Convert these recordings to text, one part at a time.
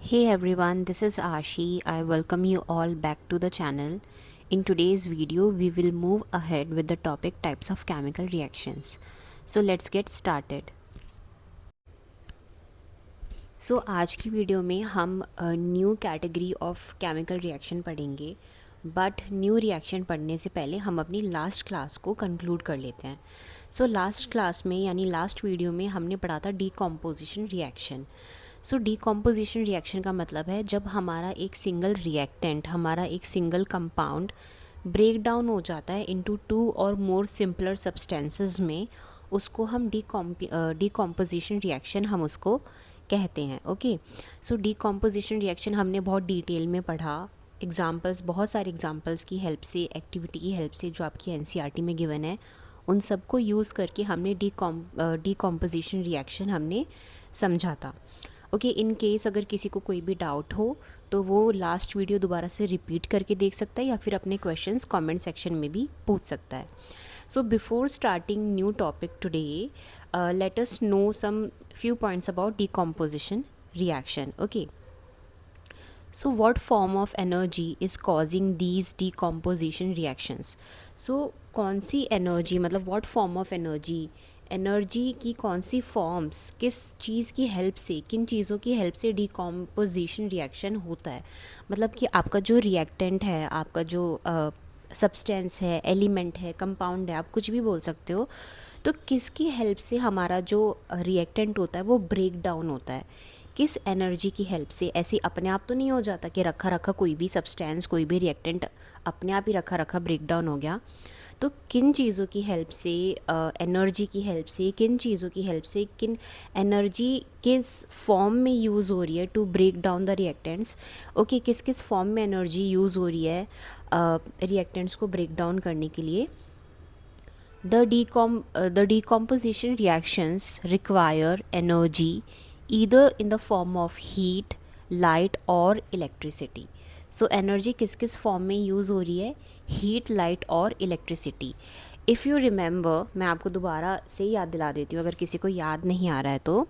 Hey everyone, this is Ashi. I welcome you all back to the channel. In today's video, we will move ahead with the topic types of chemical reactions. So let's get started. आज की video में हम new category of chemical reaction पढ़ेंगे, but new reaction पढ़ने से पहले हम अपनी लास्ट क्लास को कंक्लूड कर लेते हैं. लास्ट क्लास में यानी लास्ट वीडियो में हमने पढ़ा था डीकॉम्पोजिशन रिएक्शन. डीकॉम्पोजिशन रिएक्शन का मतलब है जब हमारा एक सिंगल रिएक्टेंट, हमारा एक सिंगल कंपाउंड ब्रेक डाउन हो जाता है into two or more simpler substances में, उसको हम डीकॉम्पोजिशन रिएक्शन हम उसको कहते हैं. ओके, डीकॉम्पोजिशन रिएक्शन हमने बहुत डिटेल में पढ़ा. एग्जाम्पल्स, बहुत सारे एग्जाम्पल्स की हेल्प से, एक्टिविटी की हेल्प से जो आपकी एनसीईआरटी में गिवन है, उन सबको यूज़ करके हमने डीकॉम्पोजिशन रिएक्शन हमने समझा था. ओके, इन केस अगर किसी को कोई भी डाउट हो तो वो लास्ट वीडियो दोबारा से रिपीट करके देख सकता है या फिर अपने क्वेश्चंस कमेंट सेक्शन में भी पूछ सकता है. Before starting new topic today, let us know some few points about decomposition reaction. Okay, what form of energy is causing these decomposition reactions? कौन सी एनर्जी, मतलब what form of एनर्जी की कौन सी forms, किस चीज़ की हेल्प से, किन चीज़ों की हेल्प से डीकॉम्पोजिशन रिएक्शन होता है. मतलब कि आपका जो रिएक्टेंट है, आपका जो सब्सटेंस है, एलिमेंट है, कंपाउंड है, आप कुछ भी बोल सकते हो, तो किसकी हेल्प से हमारा जो रिएक्टेंट होता है वो ब्रेक डाउन होता है, किस एनर्जी की हेल्प से. ऐसे अपने आप तो नहीं हो जाता कि रखा रखा कोई भी सब्सटेंस, कोई भी रिएक्टेंट अपने आप ही रखा रखा ब्रेक डाउन हो गया. तो किन चीज़ों की हेल्प से, एनर्जी की हेल्प से, किन चीज़ों की हेल्प से, किन एनर्जी किस फॉर्म में यूज़ हो रही है to break down the reactants. Okay, किस किस फॉर्म में एनर्जी यूज़ हो रही है रिएक्टेंट्स को ब्रेक डाउन करने के लिए. The decomposition reactions require energy either in the form of heat, light or electricity. Energy किस किस फॉर्म में यूज़ हो रही है, हीट, लाइट और इलेक्ट्रिसिटी. इफ़ यू रिमेंबर, मैं आपको दोबारा से याद दिला देती हूँ अगर किसी को याद नहीं आ रहा है तो.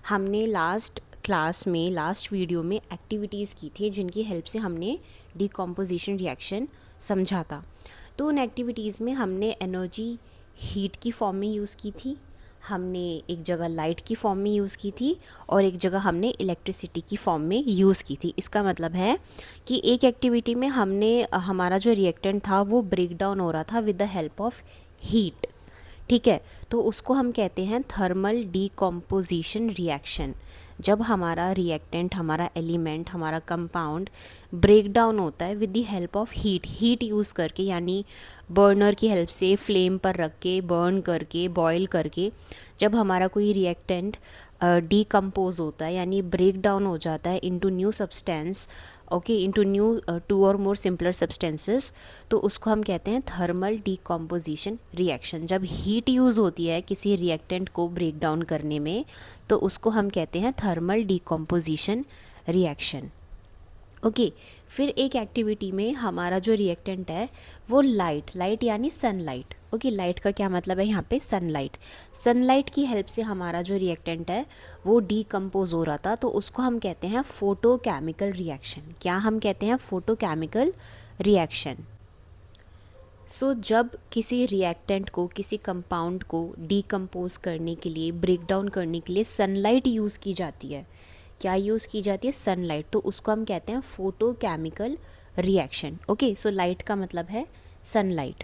हमने लास्ट क्लास में, लास्ट वीडियो में एक्टिविटीज़ की थी जिनकी हेल्प से हमने डीकॉम्पोजिशन रिएक्शन समझा था. तो उन एक्टिविटीज़ में हमने एनर्जी हीट की फॉर्म में यूज़ की थी, हमने एक जगह लाइट की फॉर्म में यूज़ की थी और एक जगह हमने इलेक्ट्रिसिटी की फॉर्म में यूज़ की थी. इसका मतलब है कि एक एक्टिविटी में हमने हमारा जो रिएक्टेंट था वो ब्रेक डाउन हो रहा था with the help of heat. ठीक है, तो उसको हम कहते हैं थर्मल डीकॉम्पोजिशन रिएक्शन. जब हमारा रिएक्टेंट, हमारा एलिमेंट, हमारा कंपाउंड ब्रेक डाउन होता है with the help of heat use करके, यानी बर्नर की हेल्प से फ्लेम पर रख के, बर्न करके, बॉयल करके, जब हमारा कोई रिएक्टेंट डीकम्पोज होता है यानी ब्रेक डाउन हो जाता है into new substance, okay, into new two or more simpler substances, तो उसको हम कहते हैं थर्मल डीकॉम्पोजिशन रिएक्शन. जब हीट यूज़ होती है किसी रिएक्टेंट को ब्रेक डाउन करने में तो उसको हम कहते हैं थर्मल डीकॉम्पोजिशन रिएक्शन. ओके, फिर एक एक्टिविटी में हमारा जो रिएक्टेंट है वो लाइट यानी सनलाइट. ओके, लाइट का क्या मतलब है यहाँ पे, सनलाइट की हेल्प से हमारा जो रिएक्टेंट है वो डीकम्पोज हो रहा था, तो उसको हम कहते हैं फोटोकेमिकल रिएक्शन. क्या हम कहते हैं, फोटोकेमिकल रिएक्शन. जब किसी रिएक्टेंट को, किसी कंपाउंड को डीकम्पोज करने के लिए, ब्रेक डाउन करने के लिए सनलाइट यूज़ की जाती है. क्या यूज़ की जाती है, सनलाइट, तो उसको हम कहते हैं फोटोकेमिकल रिएक्शन. ओके, लाइट का मतलब है सनलाइट.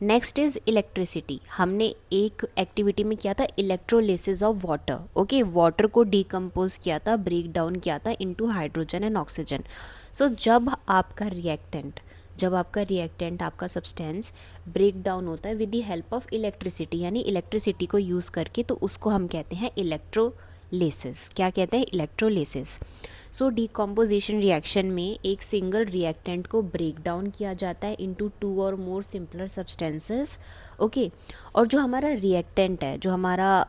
Next is electricity. हमने एक एक्टिविटी में किया था electrolysis of water. Okay, water को डीकम्पोज किया था, ब्रेक डाउन किया था इनटू हाइड्रोजन एंड ऑक्सीजन. जब आपका रिएक्टेंट, आपका सब्सटेंस ब्रेक डाउन होता है with the help of electricity, यानी इलेक्ट्रिसिटी को यूज़ करके, तो उसको हम कहते हैं इलेक्ट्रोलिसिस. क्या कहते हैं, इलेक्ट्रोलिसिस. डीकॉम्पोजिशन रिएक्शन में एक सिंगल रिएक्टेंट को ब्रेक डाउन किया जाता है into two or more simpler substances. Okay, और जो हमारा रिएक्टेंट है, जो हमारा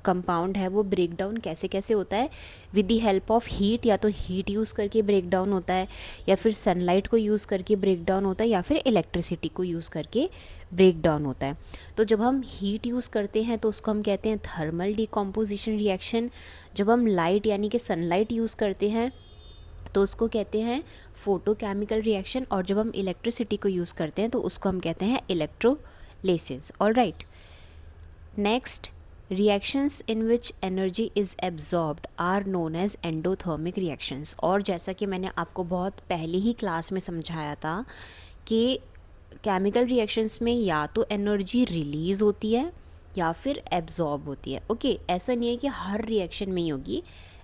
कंपाउंड है, वो ब्रेक डाउन कैसे कैसे होता है, with the help of heat. या तो हीट यूज़ करके ब्रेक डाउन होता है, या फिर सनलाइट को यूज़ करके ब्रेक डाउन होता है, या फिर इलेक्ट्रिसिटी को यूज़ करके ब्रेक डाउन होता है. तो जब हम हीट यूज़ करते हैं तो उसको हम कहते हैं थर्मल डीकॉम्पोजिशन रिएक्शन. जब हम लाइट यानी कि सनलाइट यूज़ करते हैं तो उसको कहते हैं फोटोकेमिकल रिएक्शन, और जब हम इलेक्ट्रिसिटी को यूज़ करते हैं तो उसको हम कहते हैं electrolysis. All right, next, reactions in which energy is absorbed are known as endothermic reactions. और जैसा कि मैंने आपको बहुत पहले ही क्लास में समझाया था कि केमिकल रिएक्शंस में या तो एनर्जी रिलीज़ होती है या फिर एब्जॉर्ब होती है। ओके, ऐसा नहीं है कि हर रिएक्शन में ही होगी,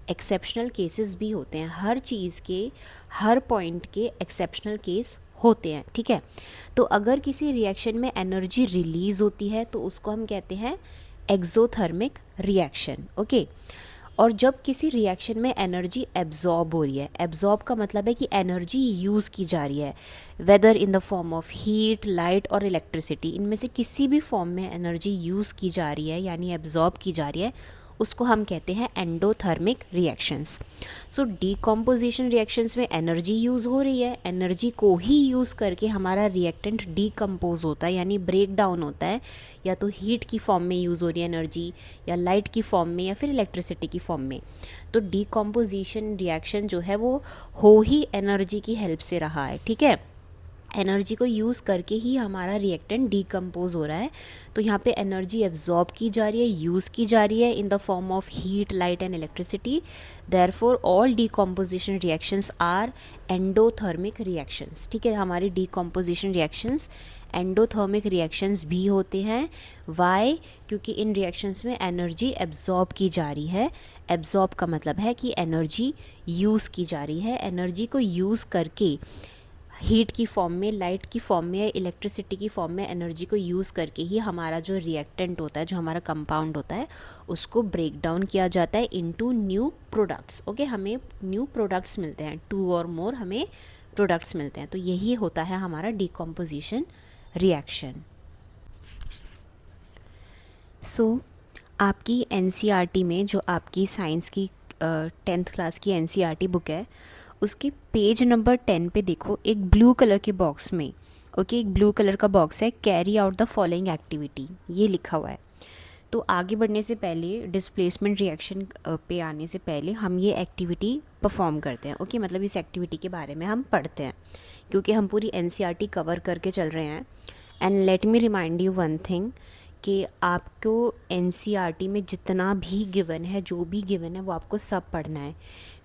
एक्सेप्शनल केसेस भी होते हैं, हर चीज़ के हर पॉइंट के एक्सेप्शनल केस होते हैं, ठीक है। तो अगर किसी रिएक्शन में एनर्जी रिलीज़ होती है तो उसको हम कहते हैं एक्सोथर्मिक रिएक्शन। ओके, और जब किसी रिएक्शन में एनर्जी एब्जॉर्ब हो रही है, एब्जॉर्ब का मतलब है कि एनर्जी यूज़ की जा रही है, whether in the form of heat, light और इलेक्ट्रिसिटी, इनमें से किसी भी फॉर्म में एनर्जी यूज़ की जा रही है यानी एब्जॉर्ब की जा रही है, उसको हम कहते हैं एंडोथर्मिक रिएक्शंस। सो डीकम्पोजिशन रिएक्शंस में एनर्जी यूज़ हो रही है, एनर्जी को ही यूज़ करके हमारा रिएक्टेंट डीकम्पोज होता है यानी ब्रेक डाउन होता है, या तो हीट की फॉर्म में यूज़ हो रही है एनर्जी, या लाइट की फॉर्म में, या फिर इलेक्ट्रिसिटी की फॉर्म में। तो डीकम्पोजिशन रिएक्शन जो है वो हो ही एनर्जी की हेल्प से रहा है, ठीक है। एनर्जी को यूज़ करके ही हमारा रिएक्टेंट डीकम्पोज हो रहा है। तो यहाँ पे एनर्जी एब्जॉर्ब की जा रही है, यूज़ की जा रही है in the form of heat, light and electricity. Therefore all decomposition reactions are endothermic reactions, ठीक है। हमारी डीकम्पोजिशन रिएक्शंस एंडोथर्मिक रिएक्शंस भी होते हैं। वाई? क्योंकि इन रिएक्शंस में एनर्जी एब्जॉर्ब की जा रही है। एब्जॉर्ब का मतलब है कि एनर्जी यूज़ की जा रही है, एनर्जी को यूज़ करके हीट की फॉर्म में, लाइट की फॉर्म में या इलेक्ट्रिसिटी की फॉर्म में एनर्जी को यूज़ करके ही हमारा जो रिएक्टेंट होता है, जो हमारा कंपाउंड होता है, उसको ब्रेक डाउन किया जाता है इनटू न्यू प्रोडक्ट्स। ओके, हमें न्यू प्रोडक्ट्स मिलते हैं, 2 और मोर हमें प्रोडक्ट्स मिलते हैं। तो यही होता है हमारा डीकम्पोजिशन रिएक्शन। सो आपकी एनसीईआरटी में, जो आपकी साइंस की 10th क्लास की एनसीईआरटी बुक है, उसके पेज नंबर 10 पे देखो, एक ब्लू कलर के बॉक्स में, ओके, एक ब्लू कलर का बॉक्स है, carry out the following activity, ये लिखा हुआ है। तो आगे बढ़ने से पहले, डिस्प्लेसमेंट रिएक्शन पे आने से पहले हम ये एक्टिविटी परफॉर्म करते हैं। ओके, मतलब इस एक्टिविटी के बारे में हम पढ़ते हैं, क्योंकि हम पूरी एनसीईआरटी कवर करके चल रहे हैं। And let me remind you one thing, कि आपको एनसीईआरटी में जितना भी गिवन है, जो भी गिवन है, वो आपको सब पढ़ना है।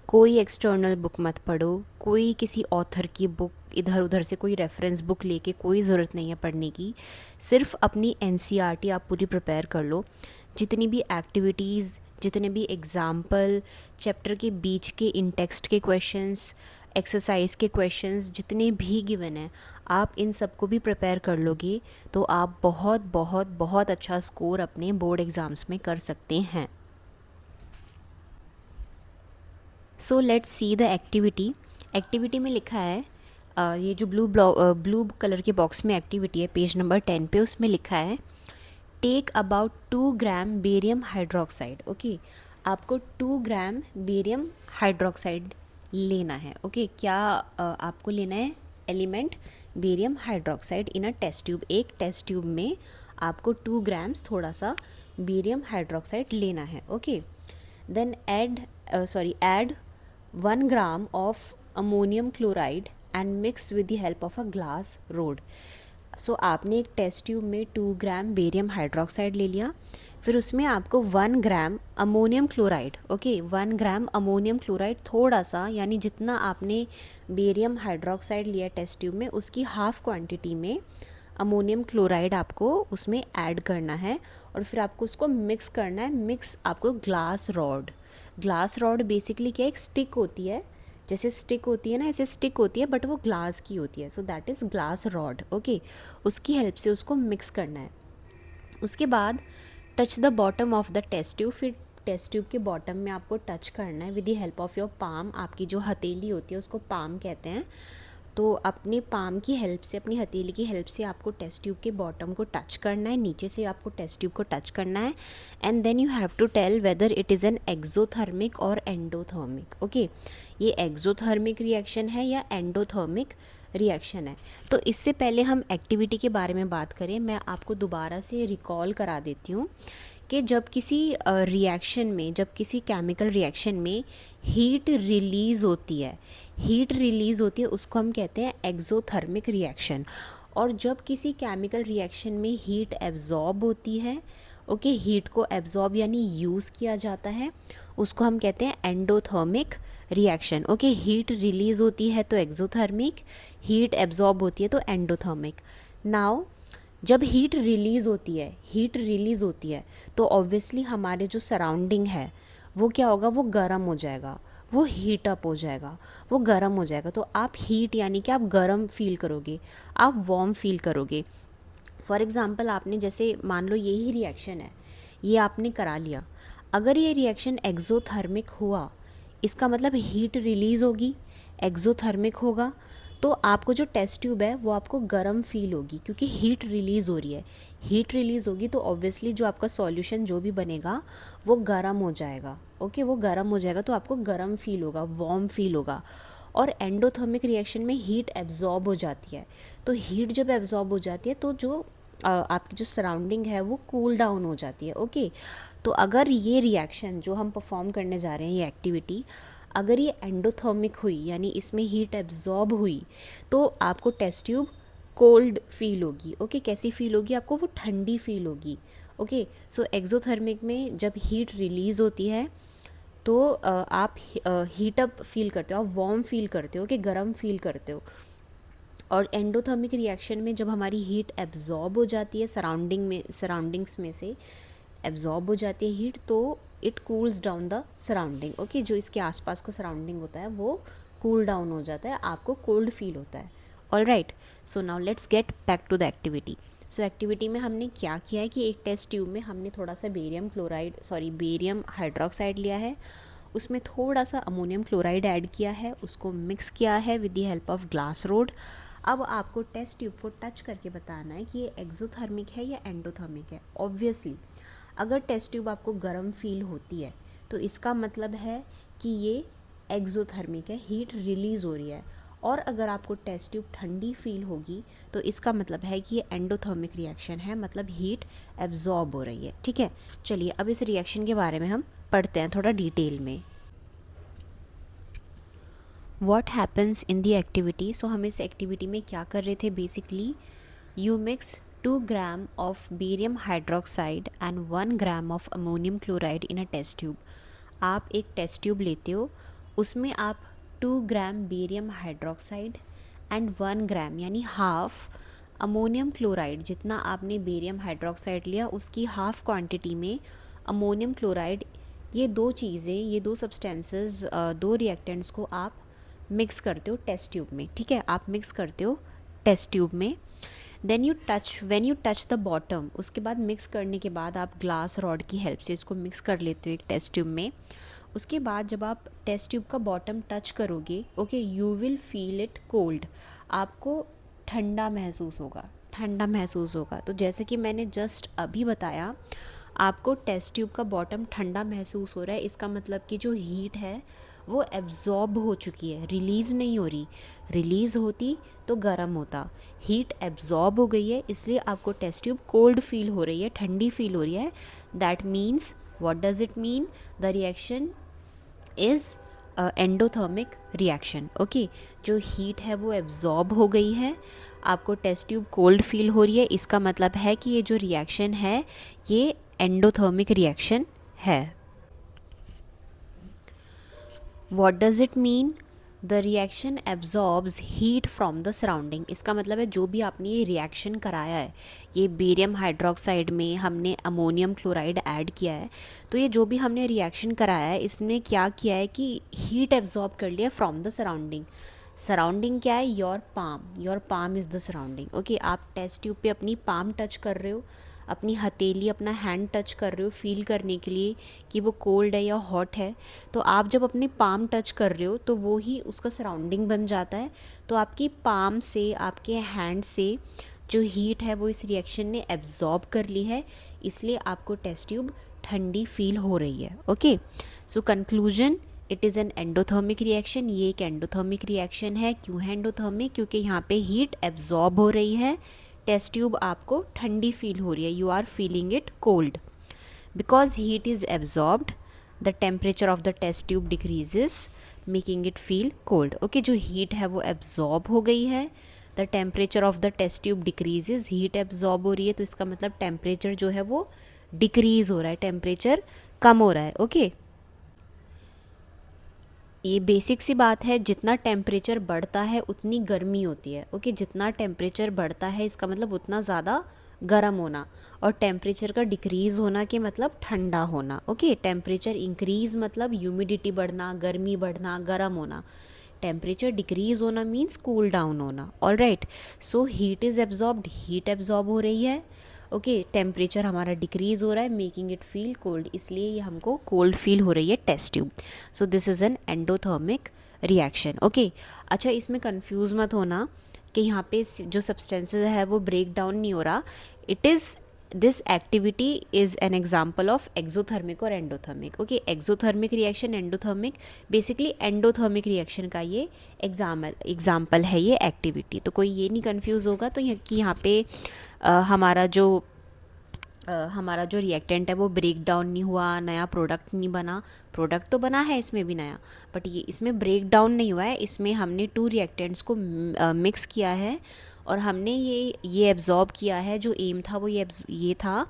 कोई एक्सटर्नल बुक मत पढ़ो, कोई किसी ऑथर की बुक, इधर उधर से कोई रेफरेंस बुक लेके कोई ज़रूरत नहीं है पढ़ने की। सिर्फ अपनी एनसीईआरटी आप पूरी प्रिपेयर कर लो। जितनी भी एक्टिविटीज़, जितने भी एग्ज़ाम्पल, चैप्टर के बीच के इन टेक्स्ट के क्वेश्चंस, एक्सरसाइज के क्वेश्चंस जितने भी गिवन हैं, आप इन सबको भी प्रिपेयर कर लोगे तो आप बहुत बहुत बहुत अच्छा स्कोर अपने बोर्ड एग्ज़ाम्स में कर सकते हैं। So let's see the activity. Activity में लिखा है, ये जो ब्लू कलर के बॉक्स में एक्टिविटी है, पेज नंबर 10 पे, उसमें लिखा है take about 2 gram barium hydroxide. Okay, आपको 2 ग्राम बेरियम हाइड्रोक्साइड लेना है। ओके, क्या आपको लेना है? Element barium hydroxide in a test tube. एक टेस्ट ट्यूब में आपको 2 ग्राम्स थोड़ा सा बेरियम हाइड्रोक्साइड लेना है। Okay, then add 1 gram of ammonium chloride and mix with the help of a glass rod। सो आपने एक टेस्ट ट्यूब में 2 ग्राम बेरियम हाइड्रोक्साइड ले लिया, फिर उसमें आपको 1 ग्राम अमोनियम क्लोराइड, ओके, 1 ग्राम अमोनियम क्लोराइड, थोड़ा सा, यानी जितना आपने बेरियम हाइड्रोक्साइड लिया टेस्ट ट्यूब में, उसकी हाफ क्वांटिटी में अमोनियम क्लोराइड आपको उसमें ऐड करना है, और फिर आपको उसको मिक्स करना है। मिक्स आपको ग्लास रॉड बेसिकली क्या, एक स्टिक होती है, जैसे स्टिक होती है ना, ऐसे स्टिक होती है, बट वो ग्लास की होती है। So that is glass rod. Okay, उसकी हेल्प से उसको मिक्स करना है। उसके बाद touch the bottom of the test tube. फिर टेस्ट ट्यूब के बॉटम में आपको टच करना है with the help of your palm. आपकी जो हथेली होती है उसको पाम कहते हैं। तो अपने पाम की हेल्प से, अपनी हथेली की हेल्प से आपको टेस्ट ट्यूब के बॉटम को टच करना है, नीचे से आपको टेस्ट ट्यूब को टच करना है, and then you have to tell whether it is an exothermic और एंडोथर्मिक। ओके, ये एक्सोथर्मिक रिएक्शन है या एंडोथर्मिक रिएक्शन है। तो इससे पहले हम एक्टिविटी के बारे में बात करें, मैं आपको दोबारा से रिकॉल करा देती हूँ ओके जब किसी रिएक्शन में, जब किसी केमिकल रिएक्शन में हीट रिलीज़ होती है, हीट रिलीज़ होती है उसको हम कहते हैं एक्सोथर्मिक रिएक्शन। और जब किसी केमिकल रिएक्शन में हीट एब्जॉर्ब होती है, ओके हीट को एब्जॉर्ब यानी यूज़ किया जाता है, उसको हम कहते हैं endothermic reaction. Okay heat release होती है तो एक्सोथर्मिक, हीट एब्जॉर्ब होती है तो एंडोथर्मिक। नाउ जब हीट रिलीज़ होती है, हीट रिलीज़ होती है तो ऑब्वियसली हमारे जो सराउंडिंग है वो क्या होगा, वो गर्म हो जाएगा, वो हीट अप हो जाएगा, वो गर्म हो जाएगा। तो आप हीट यानी कि आप गर्म फील करोगे, आप वार्म फील करोगे। फॉर एग्ज़ाम्पल आपने जैसे मान लो यही रिएक्शन है, ये आपने करा लिया, अगर ये रिएक्शन एक्सोथर्मिक हुआ इसका मतलब हीट रिलीज़ होगी, एक्सोथर्मिक होगा तो आपको जो टेस्ट ट्यूब है वो आपको गर्म फील होगी क्योंकि हीट रिलीज़ हो रही है। हीट रिलीज़ होगी तो ऑब्वियसली जो आपका सॉल्यूशन जो भी बनेगा वो गर्म हो जाएगा। ओके वो गर्म हो जाएगा तो आपको गर्म फील होगा, वार्म फील होगा। और एंडोथर्मिक रिएक्शन में हीट एब्जॉर्ब हो जाती है, तो हीट जब एब्जॉर्ब हो जाती है तो जो आपकी जो सराउंडिंग है वो कूल डाउन हो जाती है। ओके तो अगर ये रिएक्शन जो हम परफॉर्म करने जा रहे हैं, ये एक्टिविटी अगर ये एंडोथर्मिक हुई यानी इसमें हीट एब्जॉर्ब हुई तो आपको टेस्ट ट्यूब कोल्ड फील होगी। ओके कैसी फील होगी, आपको वो ठंडी फील होगी। ओके सो एक्सोथर्मिक में जब हीट रिलीज़ होती है तो आप हीट अप फील करते हो, आप वार्म फील करते हो, कि गर्म फील करते हो। और एंडोथर्मिक रिएक्शन में जब हमारी हीट एब्जॉर्ब हो जाती है सराउंडिंग्स में से एब्जॉर्ब हो जाती है हीट, तो it cools down the surrounding. Okay जो इसके आसपास का सराउंडिंग होता है वो कूल डाउन हो जाता है, आपको कोल्ड फील होता है। All right so now let's get back to the activity. So activity में हमने क्या किया है कि एक टेस्ट ट्यूब में हमने थोड़ा सा बेरियम हाइड्रोक्साइड लिया है, उसमें थोड़ा सा अमोनियम क्लोराइड ऐड किया है, उसको मिक्स किया है with the help of glass rod. अब आपको टेस्ट ट्यूब को टच करके बताना है कि ये एक्सोथर्मिक है या एंडोथर्मिक है। ऑब्वियसली अगर टेस्ट ट्यूब आपको गर्म फील होती है तो इसका मतलब है कि ये एक्सोथर्मिक है, हीट रिलीज़ हो रही है। और अगर आपको टेस्ट ट्यूब ठंडी फील होगी तो इसका मतलब है कि ये एंडोथर्मिक रिएक्शन है, मतलब हीट एब्जॉर्ब हो रही है। ठीक है चलिए अब इस रिएक्शन के बारे में हम पढ़ते हैं थोड़ा डिटेल में। What happens in the activity. So हम इस एक्टिविटी में क्या कर रहे थे, basically you mix 2 gram of barium hydroxide and 1 gram of ammonium chloride in a test tube. आप एक टेस्ट ट्यूब लेते हो, उसमें आप 2 gram barium hydroxide and 1 gram यानी हाफ अमोनियम क्लोराइड, जितना आपने बेरियम हाइड्रोक्साइड लिया उसकी हाफ क्वांटिटी में अमोनियम क्लोराइड, ये दो चीज़ें, ये दो सब्सटेंसेस, दो रिएक्टेंट्स को आप मिक्स करते हो टेस्ट ट्यूब में। ठीक है आप मिक्स करते हो टेस्ट ट्यूब में। When you touch the bottom, उसके बाद मिक्स करने के बाद आप ग्लास रॉड की हेल्प से इसको मिक्स कर लेते हो एक टेस्ट ट्यूब में। उसके बाद जब आप टेस्ट ट्यूब का बॉटम टच करोगे, okay you will feel it cold, आपको ठंडा महसूस होगा, ठंडा महसूस होगा। तो जैसे कि मैंने जस्ट अभी बताया, आपको टेस्ट ट्यूब का बॉटम ठंडा महसूस हो रहा है, इसका मतलब कि जो हीट है वो एब्जॉर्ब हो चुकी है, रिलीज़ नहीं हो रही। रिलीज़ होती तो गर्म होता, हीट एब्जॉर्ब हो गई है इसलिए आपको टेस्ट ट्यूब कोल्ड फील हो रही है, ठंडी फील हो रही है। That means what does it mean, the reaction is endothermic reaction. Okay जो हीट है वो एब्जॉर्ब हो गई है, आपको टेस्ट ट्यूब कोल्ड फील हो रही है, इसका मतलब है कि ये जो रिएक्शन है ये एंडोथर्मिक रिएक्शन है। What does it mean? The reaction absorbs heat from the surrounding। इसका मतलब है जो भी आपने ये रिएक्शन कराया है, ये बेरियम हाइड्रोक्साइड में हमने अमोनियम क्लोराइड ऐड किया है, तो ये जो भी हमने रिएक्शन कराया है इसने क्या किया है कि हीट एब्जॉर्ब कर लिया फ्रॉम द सराउंडिंग। सराउंडिंग क्या है, your palm is the surrounding. Okay आप टेस्ट ट्यूब पे अपनी पाम टच कर रहे हो, अपनी हथेली, अपना हैंड टच कर रहे हो फील करने के लिए कि वो कोल्ड है या हॉट है। तो आप जब अपनी पाम टच कर रहे हो तो वो ही उसका सराउंडिंग बन जाता है। तो आपकी पाम से, आपके हैंड से जो हीट है वो इस रिएक्शन ने एब्जॉर्ब कर ली है, इसलिए आपको टेस्ट ट्यूब ठंडी फील हो रही है। Okay so conclusion, it is an endothermic reaction. ये एक एंडोथर्मिक रिएक्शन है। क्यों है एंडोथर्मिक, क्योंकि यहाँ पे हीट एब्जॉर्ब हो रही है, टेस्ट ट्यूब आपको ठंडी फील हो रही है, you are feeling it cold. Because heat is absorbed the temperature of the test tube decreases making it feel cold. Okay, जो हीट है वो एब्जॉर्ब हो गई है, the temperature of the test tube decreases, heat absorb हो रही है तो इसका मतलब टेम्परेचर जो है वो डिक्रीज हो रहा है, टेम्परेचर कम हो रहा है। ओके, ये बेसिक सी बात है, जितना टेम्परेचर बढ़ता है उतनी गर्मी होती है। ओके, जितना टेम्परेचर बढ़ता है इसका मतलब उतना ज़्यादा गर्म होना, और टेम्परेचर का डिक्रीज़ होना के मतलब ठंडा होना। ओके, टेम्परेचर इंक्रीज़ मतलब ह्यूमिडिटी बढ़ना, गर्मी बढ़ना, गर्म होना। टेम्परेचर डिक्रीज़ होना मीन्स कूल डाउन होना। All right, so heat is absorbed, heat absorb हो रही है। ओके, टेम्परेचर हमारा डिक्रीज़ हो रहा है, मेकिंग इट फील कोल्ड, इसलिए ये हमको कोल्ड फील हो रही है test tube. So this is an endothermic reaction. Okay, अच्छा इसमें कंफ्यूज मत होना कि यहाँ पे जो सब्सटेंसेस है वो ब्रेक डाउन नहीं हो रहा। It is this activity is an example of exothermic और endothermic. Okay, exothermic reaction, endothermic, basically endothermic reaction का ये एग्जाम्पल है ये एक्टिविटी। तो कोई ये नहीं कंफ्यूज होगा तो कि यहाँ पे हमारा जो रिएक्टेंट है वो ब्रेक डाउन नहीं हुआ, नया प्रोडक्ट नहीं बना। प्रोडक्ट तो बना है इसमें भी नया, बट ये इसमें ब्रेक डाउन नहीं हुआ है। इसमें हमने टू रिएक्टेंट्स को मिक्स किया है और हमने ये एब्जॉर्ब किया है। जो एम था वो ये था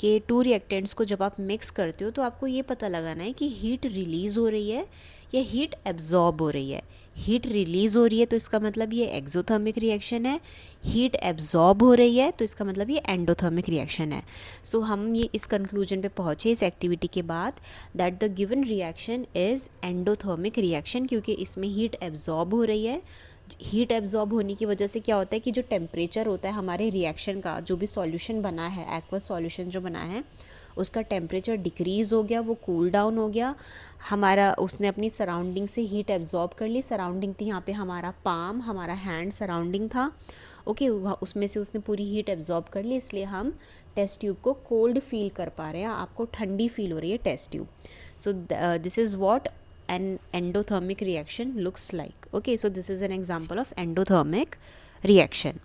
कि टू रिएक्टेंट्स को जब आप मिक्स करते हो तो आपको ये पता लगाना है कि हीट रिलीज़ हो रही है या हीट एब्जॉर्ब हो रही है। हीट रिलीज़ हो रही है तो इसका मतलब ये एक्सोथर्मिक रिएक्शन है, हीट एब्जॉर्ब हो रही है तो इसका मतलब ये एंडोथर्मिक रिएक्शन है। सो हम ये इस कंक्लूजन पे पहुँचे इस एक्टिविटी के बाद that the given reaction is endothermic reaction, क्योंकि इसमें हीट एब्जॉर्ब हो रही है। हीट एब्जॉर्ब होने की वजह से क्या होता है कि जो टेम्परेचर होता है हमारे रिएक्शन का, जो भी सॉल्यूशन बना है, एक्वस सॉल्यूशन जो बना है, उसका टेम्परेचर डिक्रीज़ हो गया, वो कूल डाउन हो गया। हमारा उसने अपनी सराउंडिंग से हीट एब्जॉर्ब कर ली। सराउंडिंग थी यहाँ पे हमारा पाम, हमारा हैंड सराउंडिंग था। ओके, उसमें से उसने पूरी हीट एब्जॉर्ब कर ली, इसलिए हम टेस्ट ट्यूब को कोल्ड फील कर पा रहे हैं। आपको ठंडी फील हो रही है test tube. So this is what an endothermic reaction looks like. Okay, so this is an example of endothermic reaction.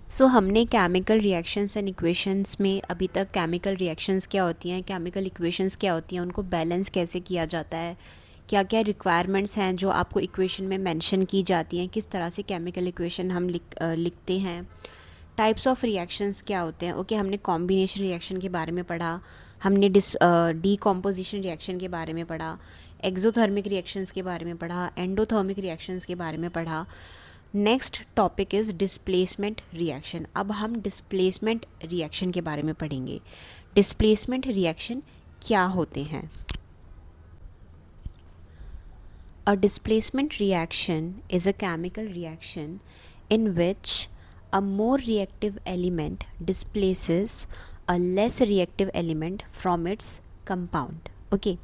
So हमने केमिकल रिएक्शंस एंड इक्वेशंस में अभी तक केमिकल रिएक्शंस क्या होती हैं, केमिकल इक्वेशंस क्या होती हैं, उनको बैलेंस कैसे किया जाता है, क्या क्या रिक्वायरमेंट्स हैं जो आपको इक्वेशन में मेंशन की जाती हैं, किस तरह से केमिकल इक्वेशन हम लिखते हैं, टाइप्स ऑफ रिएक्शंस क्या होते हैं। ओके, हमने कॉम्बिनेशन रिएक्शन के बारे में पढ़ा, हमने डीकॉम्पोजिशन रिएक्शन के बारे में पढ़ा, एक्सोथर्मिक रिएक्शंस के बारे में पढ़ा, एंडोथर्मिक रिएक्शंस के बारे में पढ़ा। Next topic is displacement reaction. अब हम डिस्प्लेसमेंट रिएक्शन के बारे में पढ़ेंगे। डिस्प्लेसमेंट रिएक्शन क्या होते हैं? A displacement reaction is a chemical reaction in which a more reactive element displaces a less reactive element from its compound. Okay,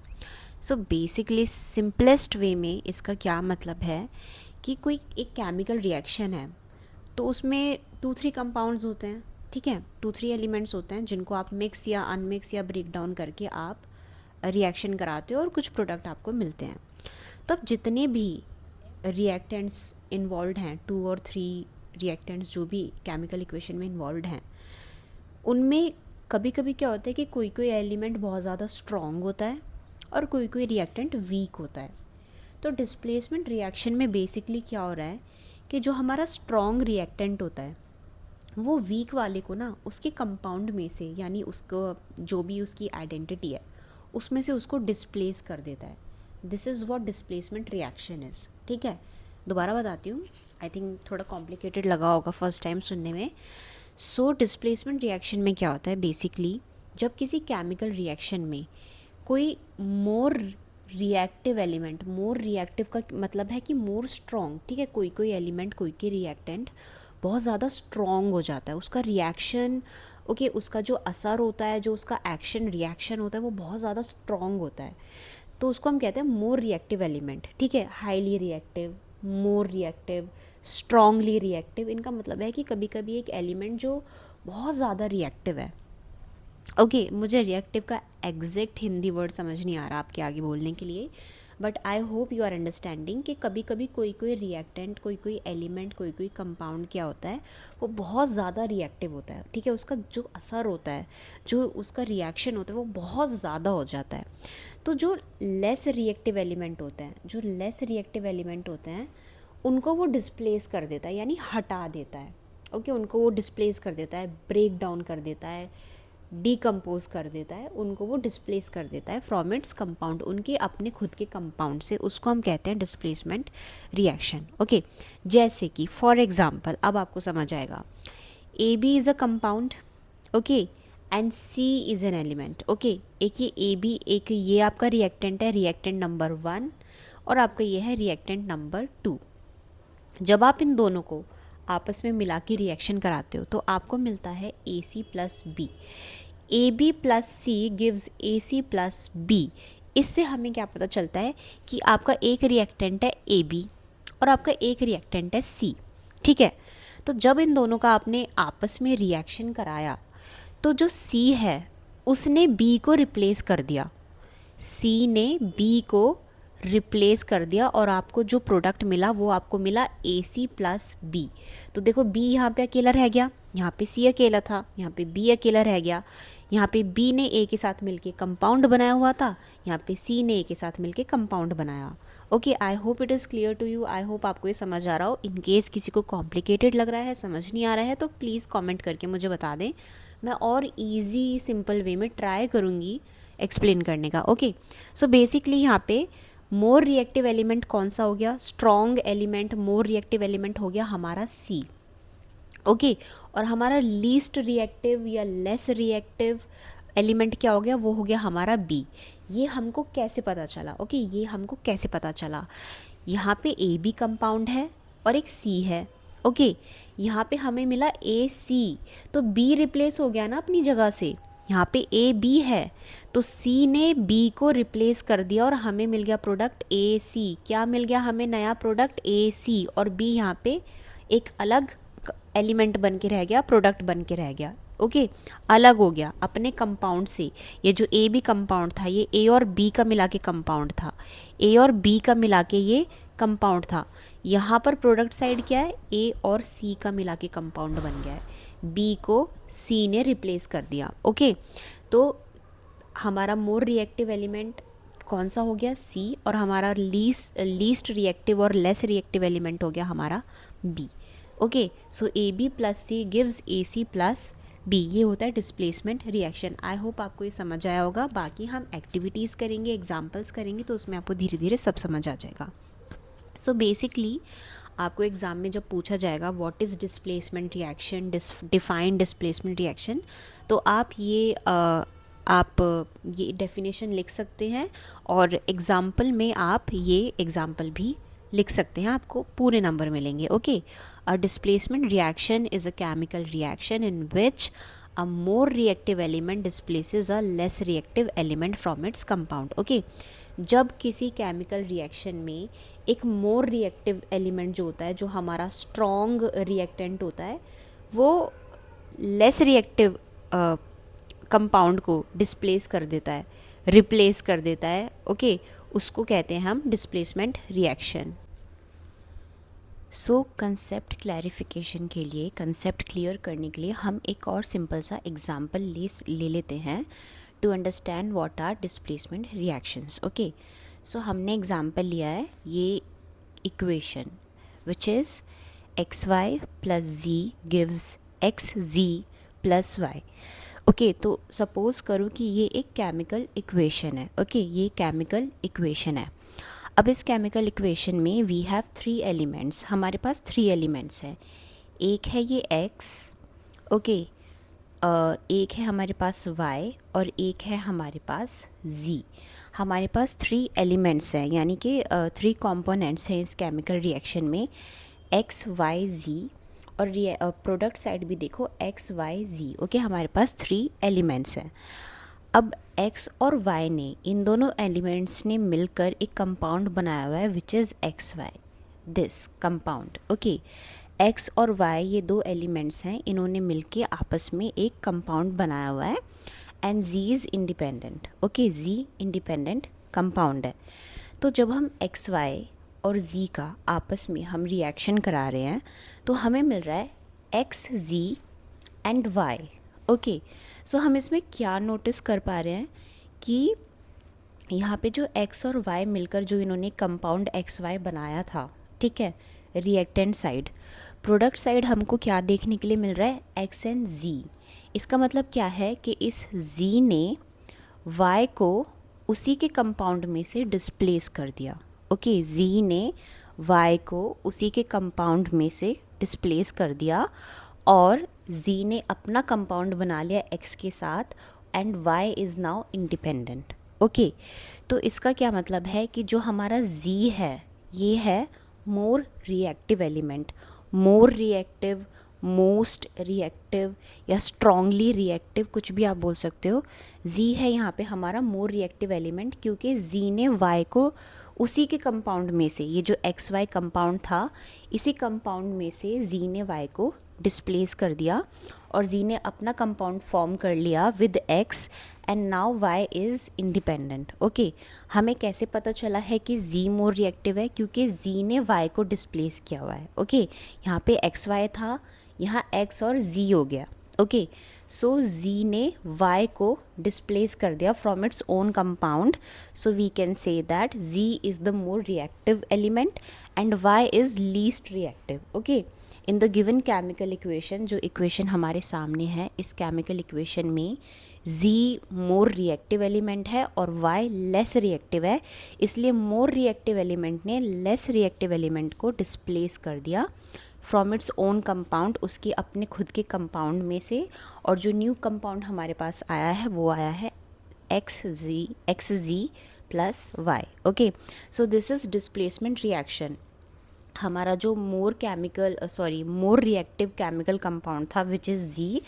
so basically simplest way में इसका क्या मतलब है कि कोई एक केमिकल रिएक्शन है तो उसमें 2-3 कंपाउंड्स होते हैं, ठीक है, 2-3 एलिमेंट्स होते हैं जिनको आप मिक्स या अनमिक्स या ब्रेक डाउन करके आप रिएक्शन कराते हो और कुछ प्रोडक्ट आपको मिलते हैं। तब जितने भी रिएक्टेंट्स इन्वॉल्व हैं, 2 और 3 रिएक्टेंट्स जो भी केमिकल इक्वेशन में इन्वॉल्व हैं, उनमें कभी कभी क्या होता है कि कोई कोई एलिमेंट बहुत ज़्यादा स्ट्रॉन्ग होता है और कोई कोई रिएक्टेंट वीक होता है। तो डिस्प्लेसमेंट रिएक्शन में बेसिकली क्या हो रहा है कि जो हमारा स्ट्रॉन्ग रिएक्टेंट होता है वो वीक वाले को ना उसके कंपाउंड में से, यानी उसको जो भी उसकी आइडेंटिटी है उसमें से उसको डिस्प्लेस कर देता है। This is what displacement reaction is. ठीक है, दोबारा बताती हूँ, आई थिंक थोड़ा कॉम्प्लिकेटेड लगा होगा फर्स्ट टाइम सुनने में। सो डिस्प्लेसमेंट रिएक्शन में क्या होता है, बेसिकली जब किसी केमिकल रिएक्शन में कोई मोर रिएक्टिव एलिमेंट, मोर रिएक्टिव का मतलब है कि मोर स्ट्रॉन्ग, ठीक है, कोई कोई एलिमेंट, कोई कोई रिएक्टेंट बहुत ज़्यादा स्ट्रॉन्ग हो जाता है, उसका रिएक्शन, ओके, उसका जो असर होता है, जो उसका एक्शन रिएक्शन होता है वो बहुत ज़्यादा स्ट्रॉन्ग होता है, तो उसको हम कहते हैं मोर रिएक्टिव एलिमेंट। ठीक है, highly reactive, more reactive, strongly reactive, इनका मतलब है कि कभी कभी एक एलिमेंट जो बहुत ज़्यादा रिएक्टिव है, ओके, मुझे रिएक्टिव का एग्जैक्ट हिंदी वर्ड समझ नहीं आ रहा आपके आगे बोलने के लिए, but I hope you are understanding कि कभी कभी कोई कोई रिएक्टेंट, कोई कोई एलिमेंट, कोई कोई कंपाउंड क्या होता है, वो बहुत ज़्यादा रिएक्टिव होता है, ठीक है, उसका जो असर होता है, जो उसका रिएक्शन होता है वो बहुत ज़्यादा हो जाता है। तो जो लेस रिएक्टिव एलिमेंट होते हैं, जो लेस रिएक्टिव एलिमेंट होते हैं, उनको वो डिस्प्लेस कर देता है, यानी हटा देता है। ओके, उनको वो डिस्प्लेस कर देता है, ब्रेक डाउन कर देता है, डीकम्पोज कर देता है, उनको वो डिस्प्लेस कर देता है फ्रॉम इट्स कंपाउंड, उनके अपने खुद के कंपाउंड से। उसको हम कहते हैं डिस्प्लेसमेंट रिएक्शन। ओके, जैसे कि फॉर एग्जांपल, अब आपको समझ आएगा, A B is a compound, okay, and C is an element. Okay, एक ये ए बी, एक ये आपका रिएक्टेंट है, रिएक्टेंट नंबर 1, और आपका ये है रिएक्टेंट नंबर 2। जब आप इन दोनों को आपस में मिला के रिएक्शन कराते हो तो आपको मिलता है A C plus B. A B plus C gives A C plus B. इससे हमें क्या पता चलता है कि आपका एक रिएक्टेंट है ए बी और आपका एक रिएक्टेंट है सी, ठीक है। तो जब इन दोनों का आपने आपस में रिएक्शन कराया तो जो सी है उसने बी को रिप्लेस कर दिया, सी ने बी को रिप्लेस कर दिया, और आपको जो प्रोडक्ट मिला वो आपको मिला ए सी प्लस बी। तो देखो बी यहाँ पे अकेला रह गया, यहाँ पे सी अकेला था, यहाँ पे बी अकेला रह गया, यहाँ पे बी ने ए के साथ मिलके कंपाउंड बनाया हुआ था, यहाँ पे सी ने ए के साथ मिलके कंपाउंड बनाया। Okay, I hope it is clear to you, I hope आपको ये समझ आ रहा हो। इन केस किसी को कॉम्प्लिकेटेड लग रहा है, समझ नहीं आ रहा है, तो प्लीज़ कॉमेंट करके मुझे बता दें, मैं और ईजी सिंपल वे में ट्राई करूँगी एक्सप्लेन करने का। ओके, सो बेसिकली यहाँ पे मोर रिएक्टिव एलिमेंट कौन सा हो गया, स्ट्रॉन्ग एलिमेंट, मोर रिएक्टिव एलिमेंट हो गया हमारा सी। ओके, और हमारा लीस्ट रिएक्टिव या लेस रिएक्टिव एलिमेंट क्या हो गया, वो हो गया हमारा बी। ये हमको कैसे पता चला? ओके, ये हमको कैसे पता चला, यहाँ पे ए बी कंपाउंड है और एक सी है। ओके, यहाँ पे हमें मिला ए सी, तो बी रिप्लेस हो गया ना अपनी जगह से, यहाँ पे ए बी है तो सी ने बी को रिप्लेस कर दिया और हमें मिल गया प्रोडक्ट ए सी। क्या मिल गया हमें? नया प्रोडक्ट ए सी, और बी यहाँ पे एक अलग एलिमेंट बन के रह गया, प्रोडक्ट बन के रह गया। ओके, अलग हो गया अपने कंपाउंड से। ये जो ए बी कंपाउंड था ये ए और बी का मिला के कंपाउंड था, ए और बी का मिला के ये कंपाउंड था। यहाँ पर प्रोडक्ट साइड क्या है, ए और सी का मिला के कंपाउंड बन गया है, बी को सी ने रिप्लेस कर दिया। ओके, तो हमारा मोर रिएक्टिव एलिमेंट कौन सा हो गया, सी, और हमारा least reactive or less reactive element हो गया हमारा B. Okay, so A B plus C gives A C plus B, ये होता है डिस्प्लेसमेंट रिएक्शन। आई होप आपको ये समझ आया होगा। बाकी हम एक्टिविटीज़ करेंगे, एग्जाम्पल्स करेंगे, तो उसमें आपको धीरे धीरे सब समझ आ जाएगा। सो बेसिकली आपको एग्ज़ाम में जब पूछा जाएगा what is displacement reaction, define displacement reaction, तो आप ये डेफिनेशन लिख सकते हैं और एग्ज़ाम्पल में आप ये एग्ज़ाम्पल भी लिख सकते हैं, आपको पूरे नंबर मिलेंगे। Okay, a displacement reaction is a chemical reaction in which a more reactive element displaces a less reactive element from its compound. Okay, जब किसी केमिकल रिएक्शन में एक मोर रिएक्टिव एलिमेंट जो होता है, जो हमारा स्ट्रॉन्ग रिएक्टेंट होता है, वो लेस रिएक्टिव कंपाउंड को डिस्प्लेस कर देता है, रिप्लेस कर देता है। ओके, उसको कहते हैं हम डिस्प्लेसमेंट रिएक्शन। सो कंसेप्ट क्लैरिफिकेशन के लिए, कंसेप्ट क्लियर करने के लिए हम एक और सिंपल सा एग्जांपल ले लेते हैं to understand what are displacement reactions. Okay, so हमने एग्जांपल लिया है ये equation which is X Y plus G gives X ji plus Y. Okay, तो सपोज़ करो कि ये एक केमिकल इक्वेशन है। ओके, ये केमिकल इक्वेशन है। अब इस केमिकल इक्वेशन में वी हैव 3 एलिमेंट्स, हमारे पास 3 एलिमेंट्स हैं। एक है ये x, ओके, एक है हमारे पास y और एक है हमारे पास z। हमारे पास 3 एलिमेंट्स हैं, यानी कि 3 कंपोनेंट्स हैं इस केमिकल रिएक्शन में, x y z, और प्रोडक्ट साइड भी देखो x y z। ओके, हमारे पास 3 एलिमेंट्स हैं। अब x और y ने, इन दोनों एलिमेंट्स ने मिलकर एक कंपाउंड बनाया हुआ है which is X Y, this compound. Okay, x और y ये 2 एलिमेंट्स हैं, इन्होंने मिलके आपस में एक कंपाउंड बनाया हुआ है and z is independent. Okay, z independent compound है। तो जब हम एक्स वाई और ज़ी का आपस में हम रिएक्शन करा रहे हैं तो हमें मिल रहा है X Z and Y. Okay, so हम इसमें क्या नोटिस कर पा रहे हैं कि यहाँ पे जो x और y मिलकर जो इन्होंने कंपाउंड एक्स वाई बनाया था, ठीक है, रिएक्टेंट साइड, प्रोडक्ट साइड हमको क्या देखने के लिए मिल रहा है, x एंड z। इसका मतलब क्या है कि इस z ने y को उसी के कंपाउंड में से डिस्प्लेस कर दिया। ओके, z ने y को उसी के कंपाउंड में से डिस्प्लेस कर दिया और z ने अपना कंपाउंड बना लिया x के साथ and y is now independent. Okay, तो इसका क्या मतलब है कि जो हमारा Z है ये है मोर reactive element, more reactive, most reactive या स्ट्रॉन्गली रिएक्टिव, कुछ भी आप बोल सकते हो। Z है यहाँ पे हमारा मोर रिएक्टिव एलिमेंट क्योंकि Z ने Y को उसी के कंपाउंड में से, ये जो एक्स वाई कंपाउंड था इसी कंपाउंड में से Z ने Y को डिस्प्लेस कर दिया और Z ने अपना कंपाउंड फॉर्म कर लिया with X and now Y is independent. Okay, हमें कैसे पता चला है कि Z मोर रिएक्टिव है, क्योंकि Z ने Y को डिस्प्लेस किया हुआ है। ओके, यहाँ पे एक्स वाई था, यहाँ X और Z हो गया। ओके, सो Z ने Y को डिस्प्लेस कर दिया from its own compound, so we can say that Z is the more reactive element and Y is least reactive. Okay, in the given chemical equation, जो equation हमारे सामने है, इस chemical equation में Z more reactive element है और Y less reactive है, इसलिए मोर रिएक्टिव एलिमेंट ने लेस रिएक्टिव एलिमेंट को डिस्प्लेस कर दिया फ्रॉम इट्स ओन कंपाउंड, उसके अपने खुद के कंपाउंड में से, और जो न्यू कंपाउंड हमारे पास आया है वो आया है X ji plus Y. Okay, so this is displacement reaction. हमारा जो मोर रिएक्टिव केमिकल कंपाउंड था विच इज़ जी,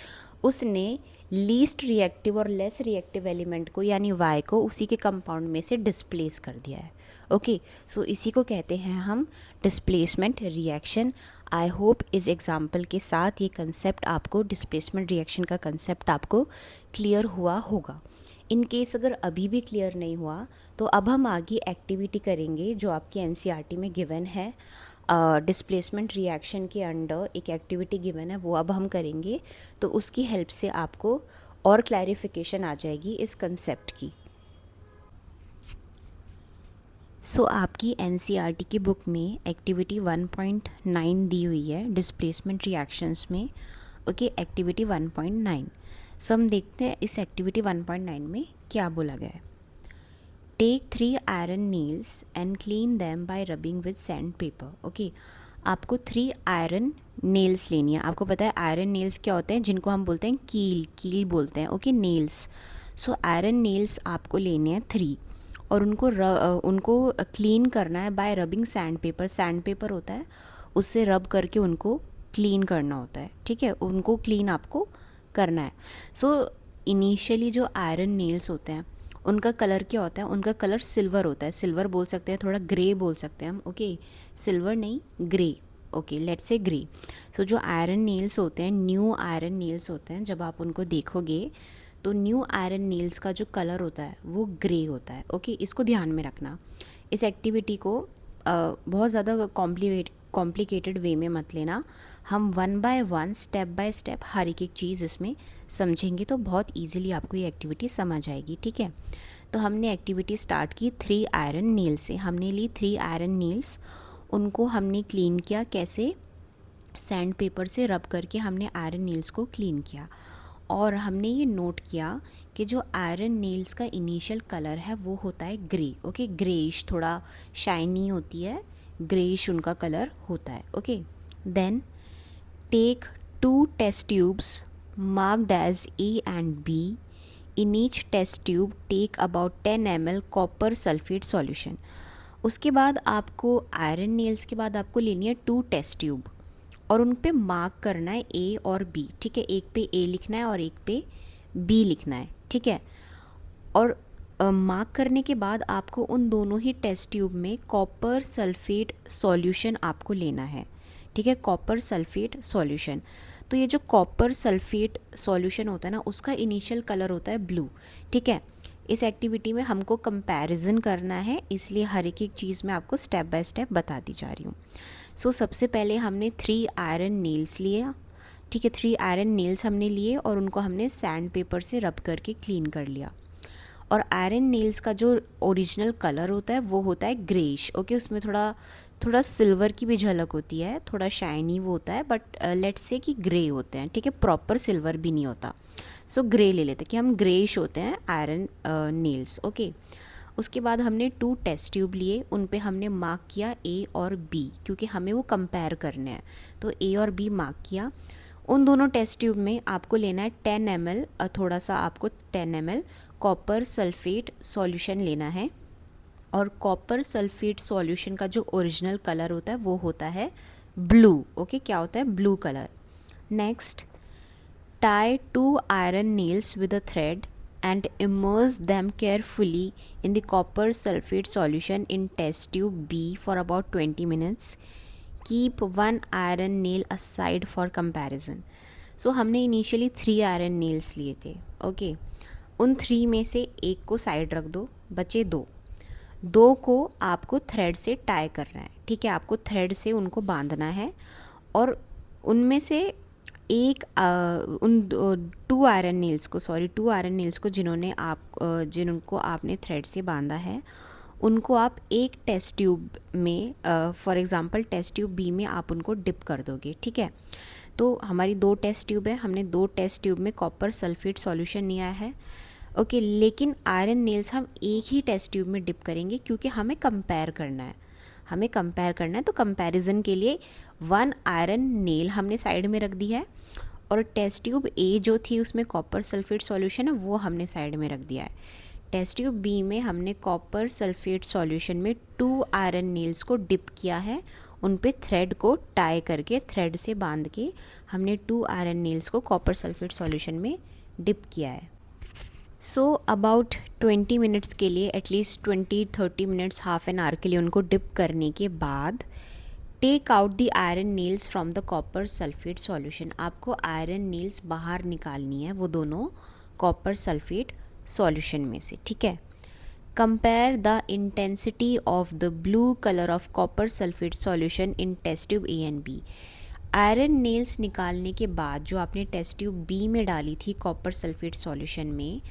उसने least reactive or less reactive element को यानी वाई को उसी के कंपाउंड में से डिस्प्लेस कर दिया है। ओके, सो इसी को कहते हैं हम डिस्प्लेसमेंट रिएक्शन। आई होप इस एग्जाम्पल के साथ ये कंसेप्ट आपको, डिस्प्लेसमेंट रिएक्शन का कंसेप्ट आपको क्लियर हुआ होगा। इन केस अगर अभी भी क्लियर नहीं हुआ तो अब हम आगे एक्टिविटी करेंगे जो आपकी एनसीईआरटी में गिवन है। डिस्प्लेसमेंट रिएक्शन के अंडर एक एक्टिविटी गिवन है, वो अब हम करेंगे, तो उसकी हेल्प से आपको और क्लैरिफिकेशन आ जाएगी इस कंसेप्ट की। सो आपकी एनसीईआरटी की बुक में एक्टिविटी 1.9 दी हुई है डिस्प्लेसमेंट रिएक्शंस में। Okay, activity 1.9। सो हम देखते हैं इस एक्टिविटी 1.9 में क्या बोला गया है। Take 3 iron nails and clean them by rubbing with sandpaper. Okay, आपको 3 आयरन नेल्स लेनी है। आपको पता है आयरन नेल्स क्या होते हैं, जिनको हम बोलते हैं कील बोलते हैं। Okay, nails. So iron nails आपको लेने हैं 3 और उनको क्लीन करना है bye rubbing sand paper. Sand paper होता है, उससे रब करके उनको क्लीन करना होता है। ठीक है, उनको क्लीन आपको करना है। सो इनिशियली जो आयरन नेल्स होते हैं उनका कलर क्या होता है, उनका कलर सिल्वर होता है। सिल्वर बोल सकते हैं, थोड़ा ग्रे बोल सकते हैं हम। ओके, सिल्वर नहीं, grey. Okay, let's say grey. So जो आयरन नेल्स होते हैं, न्यू आयरन नेल्स होते हैं, जब आप उनको देखोगे तो न्यू आयरन नेल्स का जो कलर होता है वो ग्रे होता है। ओके, इसको ध्यान में रखना। इस एक्टिविटी को बहुत ज़्यादा कॉम्प्लिकेटेड वे में मत लेना। हम 1 बाय 1 स्टेप बाय स्टेप हर एक चीज़ इसमें समझेंगे तो बहुत ईजिली आपको ये एक्टिविटी समझ आएगी। ठीक है, तो हमने एक्टिविटी स्टार्ट की 3 आयरन नेल से। हमने ली 3 आयरन नेल्स, उनको हमने क्लीन किया। कैसे? सैंड पेपर से रब करके हमने आयरन नेल्स को क्लीन किया। और हमने ये नोट किया कि जो आयरन नेल्स का इनिशियल कलर है वो होता है ग्रे। ओके, ग्रेइश, थोड़ा शाइनी होती है, ग्रेइश उनका कलर होता है। Okay, then take 2 test tubes marked as A and B. In each test tube take about 10 ml copper sulfate solution. उसके बाद आपको आयरन नेल्स के बाद आपको लेनी है 2 टेस्ट ट्यूब और उन पे मार्क करना है A और B। ठीक है, एक पे A लिखना है और एक पे B लिखना है। ठीक है, और मार्क करने के बाद आपको उन दोनों ही टेस्ट ट्यूब में कॉपर सल्फेट सॉल्यूशन आपको लेना है। ठीक है, कॉपर सल्फेट सॉल्यूशन। तो ये जो कॉपर सल्फेट सॉल्यूशन होता है ना, उसका इनिशियल कलर होता है ब्लू। ठीक है, इस एक्टिविटी में हमको कंपैरिजन करना है, इसलिए हर एक चीज़ मैं आपको स्टेप बाय स्टेप बताती जा रही हूँ। सो सबसे पहले हमने 3 आयरन नेल्स लिया, ठीक है। 3 आयरन नेल्स हमने लिए और उनको हमने सैंड पेपर से रब करके क्लीन कर लिया। और आयरन नेल्स का जो ओरिजिनल कलर होता है वो होता है ग्रेइश, ओके। उसमें थोड़ा सिल्वर की भी झलक होती है, थोड़ा शाइनी वो होता है, बट लेट्स से कि ग्रे होते हैं, ठीक है। प्रॉपर सिल्वर भी नहीं होता। सो ग्रे ले लेते हैं कि हम ग्रेइश होते हैं आयरन नेल्स, ओके। उसके बाद हमने 2 टेस्ट ट्यूब लिए, उन पे हमने मार्क किया A और B, क्योंकि हमें वो कंपेयर करने हैं, तो A और B मार्क किया। उन दोनों टेस्ट ट्यूब में आपको लेना है 10 ml, थोड़ा सा आपको 10 ml कॉपर सल्फेट सॉल्यूशन लेना है। और कॉपर सल्फेट सॉल्यूशन का जो ओरिजिनल कलर होता है वो होता है ब्लू, ओके। क्या होता है? Blue colour. Next, tie 2 iron nails with a thread and immerse them carefully in the copper sulfate solution in test tube B for about 20 minutes. Keep 1 iron nail aside for comparison. So हमने initially 3 iron nails लिए थे, okay. उन 3 में से एक को side रख दो, बचे 2 को आपको थ्रेड से टाई करना है, ठीक है। आपको थ्रेड से उनको बांधना है और उनमें से एक उन 2 आयरन नेल्स को जिनको आपने थ्रेड से बांधा है, उनको आप एक टेस्ट ट्यूब में, for example test tube B में आप उनको डिप कर दोगे, ठीक है। तो हमारी 2 टेस्ट ट्यूब है, हमने 2 टेस्ट ट्यूब में कॉपर सल्फेट सॉल्यूशन लिया है, ओके। लेकिन आयरन नेल्स हम एक ही टेस्ट ट्यूब में डिप करेंगे क्योंकि हमें कंपेयर करना है, तो कंपैरिजन के लिए 1 आयरन नेल हमने साइड में रख दी है और टेस्ट ट्यूब ए जो थी उसमें कॉपर सल्फेट सॉल्यूशन है वो हमने साइड में रख दिया है। टेस्ट ट्यूब बी में हमने कॉपर सल्फेट सॉल्यूशन में 2 आयरन नेल्स को डिप किया है, उन पे थ्रेड को टाई करके, थ्रेड से बांध के हमने 2 आयरन नेल्स को कॉपर सल्फेट सॉल्यूशन में डिप किया है। सो अबाउट 20 मिनट्स के लिए, at least 20-30 minutes, half an hour के लिए उनको डिप करने के बाद take out the iron nails from the copper sulphate solution. आपको आयरन नेल्स बाहर निकालनी है, वो दोनों कॉपर सल्फेट सॉल्यूशन में से, ठीक है। Compare the intensity of the blue colour of copper sulphate solution in test tube A and B. Iron nails निकालने के बाद जो आपने टेस्ट ट्यूब बी में डाली थी कॉपर सल्फेट सॉल्यूशन में,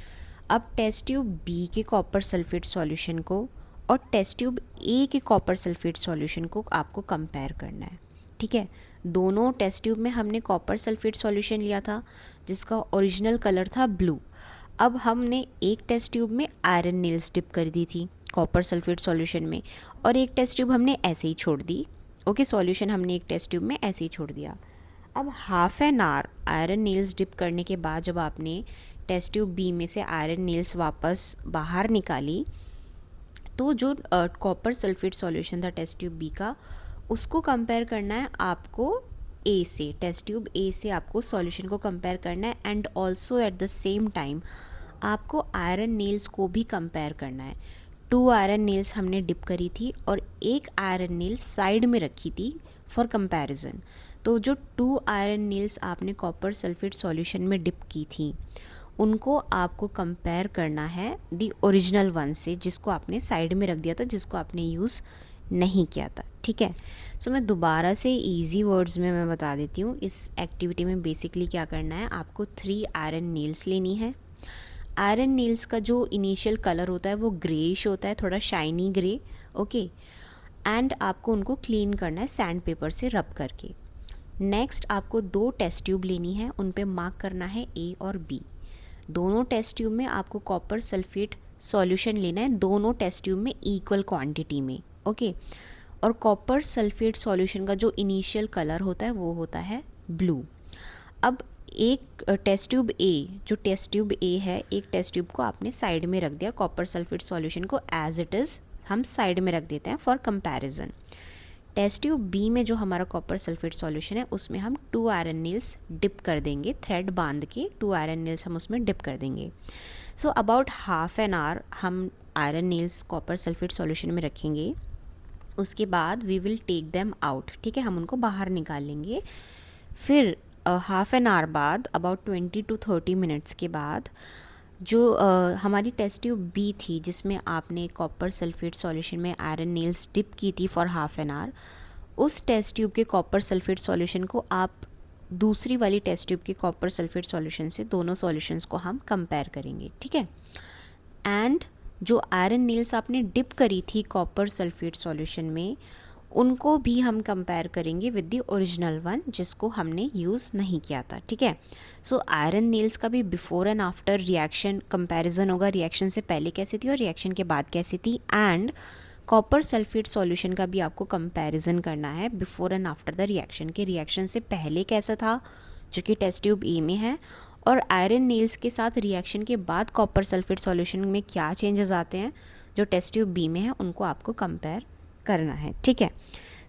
अब टेस्ट ट्यूब बी के कॉपर सल्फेट सॉल्यूशन को और टेस्ट ट्यूब ए के कॉपर सल्फेट सॉल्यूशन को आपको कंपेयर करना है, ठीक है। दोनों टेस्ट ट्यूब में हमने कॉपर सल्फेट सॉल्यूशन लिया था जिसका ओरिजिनल कलर था ब्लू। अब हमने एक टेस्ट ट्यूब में आयरन नेल्स डिप कर दी थी कॉपर सल्फेट सॉल्यूशन में और एक टेस्ट ट्यूब हमने ऐसे ही छोड़ दी, ओके। सॉल्यूशन हमने एक टेस्ट ट्यूब में ऐसे ही छोड़ दिया। अब half an hour iron nails dip करने के बाद जब आपने टेस्ट ट्यूब बी में से आयरन नेल्स वापस बाहर निकाली, तो जो कॉपर सल्फेट सॉल्यूशन था टेस्ट ट्यूब बी का, उसको कंपेयर करना है आपको ए से, टेस्ट ट्यूब ए से आपको सॉल्यूशन को कंपेयर करना है। And also at the same time आपको आयरन नेल्स को भी कंपेयर करना है। 2 आयरन नेल्स हमने डिप करी थी और एक आयरन नेल साइड में रखी थी फॉर कंपैरिजन। तो जो 2 आयरन नेल्स आपने कॉपर सल्फेट सॉल्यूशन में डिप की थी उनको आपको कंपेयर करना है दी ओरिजिनल वन से, जिसको आपने साइड में रख दिया था, जिसको आपने यूज़ नहीं किया था, ठीक है। सो मैं दोबारा से इजी वर्ड्स में मैं बता देती हूँ। इस एक्टिविटी में बेसिकली क्या करना है, आपको 3 आयरन नेल्स लेनी है। आयरन नेल्स का जो इनिशियल कलर होता है वो ग्रेइश होता है, थोड़ा शाइनी ग्रे, ओके। एंड आपको उनको क्लीन करना है सैंड पेपर से रब करके। नेक्स्ट आपको 2 टेस्ट ट्यूब लेनी है, उन पे मार्क करना है ए और बी। दोनों टेस्ट ट्यूब में आपको कॉपर सल्फेट सॉल्यूशन लेना है, दोनों टेस्ट ट्यूब में इक्वल क्वांटिटी में, ओके। और कॉपर सल्फेट सॉल्यूशन का जो इनिशियल कलर होता है वो होता है ब्लू। अब एक टेस्ट ट्यूब ए है, एक टेस्ट ट्यूब को आपने साइड में रख दिया, कॉपर सल्फेट सॉल्यूशन को एज इट इज़ हम साइड में रख देते हैं for comparison. Test tube B में जो हमारा कॉपर सल्फेट सॉल्यूशन है उसमें हम 2 आयरन नेल्स डिप कर देंगे, थ्रेड बांध के 2 आयरन नेल्स हम उसमें डिप कर देंगे। So about half an hour हम iron nails copper sulphate solution में रखेंगे। उसके बाद we will take them out, ठीक है, हम उनको बाहर निकाल लेंगे। फिर हाफ एन आवर बाद, अबाउट 20 to 30 मिनट्स के बाद, जो हमारी टेस्ट ट्यूब बी थी जिसमें आपने कॉपर सल्फेट सॉल्यूशन में आयरन नेल्स डिप की थी फॉर हाफ एन आवर, उस टेस्ट ट्यूब के कॉपर सल्फेट सॉल्यूशन को आप दूसरी वाली टेस्ट ट्यूब के कॉपर सल्फेट सॉल्यूशन से, दोनों सॉल्यूशंस को हम कंपेयर करेंगे, ठीक है। एंड जो आयरन नेल्स आपने डिप करी थी कॉपर सल्फेट सॉल्यूशन में, उनको भी हम कंपेयर करेंगे विद द ओरिजिनल वन जिसको हमने यूज़ नहीं किया था, ठीक है। सो आयरन नेल्स का भी before and after reaction comparison होगा, रिएक्शन से पहले कैसी थी और रिएक्शन के बाद कैसी थी। एंड कॉपर सल्फेट सॉल्यूशन का भी आपको कंपैरिजन करना है before and after the reaction, के रिएक्शन से पहले कैसा था जो कि टेस्ट ट्यूब ए में है, और आयरन नेल्स के साथ रिएक्शन के बाद कॉपर सल्फेट सॉल्यूशन में क्या चेंजेस आते हैं जो टेस्ट ट्यूब बी में है, उनको आपको कंपेयर करना है, ठीक है।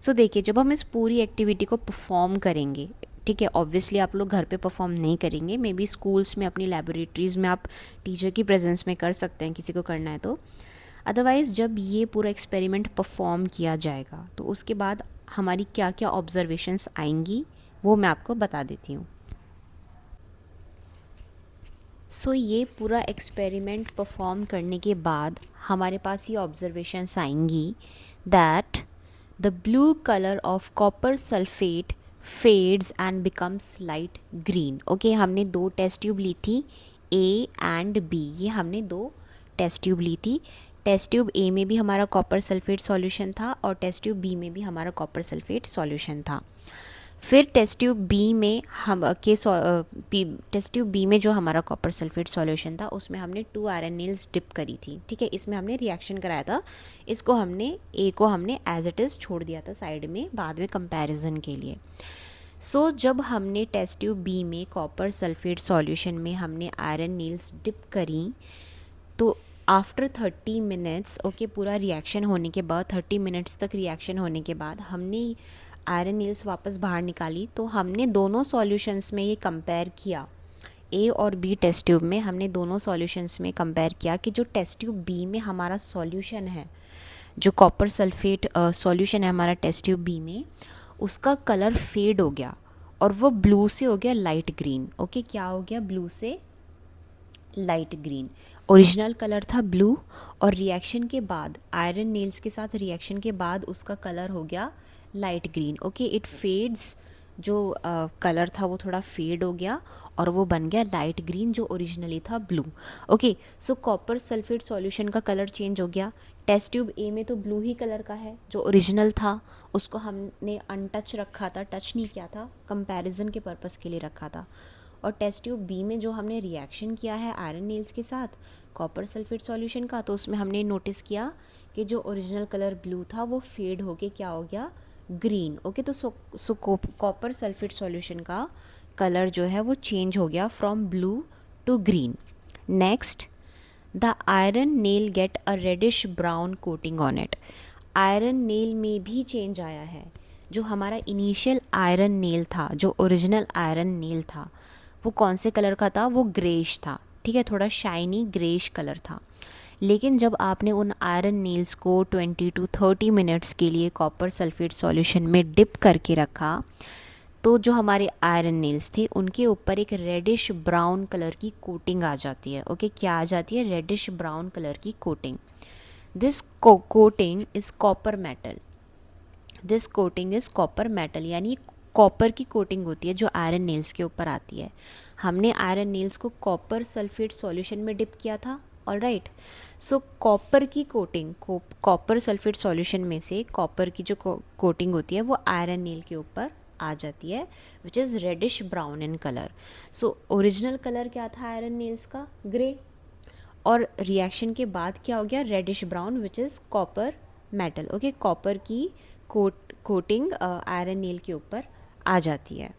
सो देखिए, जब हम इस पूरी एक्टिविटी को परफॉर्म करेंगे, ठीक है, ऑब्वियसली आप लोग घर पे परफॉर्म नहीं करेंगे, मे बी स्कूल्स में अपनी लैबोरेटरीज़ में आप टीचर की प्रेजेंस में कर सकते हैं किसी को करना है तो। अदरवाइज़ जब ये पूरा एक्सपेरिमेंट परफॉर्म किया जाएगा तो उसके बाद हमारी क्या क्या ऑब्जर्वेशंस आएंगी वो मैं आपको बता देती हूँ। सो ये पूरा एक्सपेरिमेंट परफॉर्म करने के बाद हमारे पास ये ऑब्जर्वेशंस आएंगी that the blue colour of copper sulphate fades and becomes light green. Okay, हमने दो टेस्ट ट्यूब ली थी, ए एंड बी, ये हमने दो टेस्ट ट्यूब ली थी। टेस्ट ट्यूब ए में भी हमारा कॉपर सल्फेट सॉल्यूशन था और टेस्ट ट्यूब बी में भी हमारा कॉपर सल्फेट सॉल्यूशन था। फिर टेस्ट ट्यूब बी में टेस्ट ट्यूब बी में जो हमारा कॉपर सल्फेट सॉल्यूशन था उसमें हमने 2 आयरन नेल्स डिप करी थी, ठीक है। इसमें हमने रिएक्शन कराया था, इसको हमने ए को हमने एज इट इज़ छोड़ दिया था साइड में बाद में कंपैरिजन के लिए। सो जब हमने टेस्ट ट्यूब बी में कॉपर सल्फेट सॉल्यूशन में हमने आयरन नेल्स डिप करी तो आफ्टर 30 मिनट्स, ओके, पूरा रिएक्शन होने के बाद 30 मिनट्स तक रिएक्शन होने के बाद हमने आयरन नेल्स वापस बाहर निकाली तो हमने दोनों सॉल्यूशंस में ये कंपेयर किया, ए और बी टेस्ट ट्यूब में हमने दोनों सॉल्यूशंस में कंपेयर किया कि जो टेस्ट ट्यूब बी में हमारा सॉल्यूशन है, जो कॉपर सल्फेट सॉल्यूशन है हमारा टेस्ट ट्यूब बी में, उसका कलर फेड हो गया और वो ब्लू से हो गया लाइट ग्रीन। ओके, क्या हो गया, ब्लू से लाइट ग्रीन। ओरिजिनल कलर था ब्लू और रिएक्शन के बाद आयरन नेल्स के साथ रिएक्शन के बाद उसका कलर हो गया light green. Okay, it fades, जो कलर था वो थोड़ा फेड हो गया और वो बन गया लाइट ग्रीन जो ओरिजिनली था blue. Okay, so copper sulphate solution का कलर चेंज हो गया। टेस्ट ट्यूब ए में तो ब्लू ही कलर का है जो ओरिजिनल था, उसको हमने अनटच रखा था, टच नहीं किया था, कंपैरिजन के पर्पस के लिए रखा था। और टेस्ट ट्यूब बी में जो हमने रिएक्शन किया है आयरन नेल्स के साथ कॉपर सल्फेट सॉल्यूशन का, तो उसमें हमने नोटिस किया कि जो ओरिजिनल कलर ब्लू था वो फेड होके क्या हो गया, ग्रीन। ओके, तो सो कॉपर सल्फेट सॉल्यूशन का कलर जो है वो चेंज हो गया from blue to green. Next, the iron nail get a reddish brown coating on it. Iron nail में भी चेंज आया है। जो हमारा इनिशियल आयरन नेल था, जो ओरिजिनल आयरन नेल था, वो कौन से कलर का था, वो ग्रेश था, ठीक है, थोड़ा शाइनी ग्रेश कलर था। लेकिन जब आपने उन आयरन नेल्स को 20 to 30 मिनट्स के लिए कॉपर सल्फेट सॉल्यूशन में डिप करके रखा तो जो हमारे आयरन नेल्स थे उनके ऊपर एक रेडिश ब्राउन कलर की कोटिंग आ जाती है। ओके, क्या आ जाती है, रेडिश ब्राउन कलर की coating. This coating is copper metal. This coating is copper metal, यानी कॉपर की कोटिंग होती है जो आयरन नेल्स के ऊपर आती है। हमने आयरन नेल्स को कॉपर सल्फेट सॉल्यूशन में डिप किया था, ऑलराइट। सो कॉपर की कोटिंग, कॉपर सल्फेट सॉल्यूशन में से कॉपर की जो कोटिंग होती है वो आयरन नेल के ऊपर आ जाती है, which is reddish brown in colour. So original colour क्या था आयरन नेल्स का, ग्रे, और रिएक्शन के बाद क्या हो गया, reddish brown, which is copper metal. Okay, copper की कोटिंग आयरन नेल के ऊपर आ जाती है।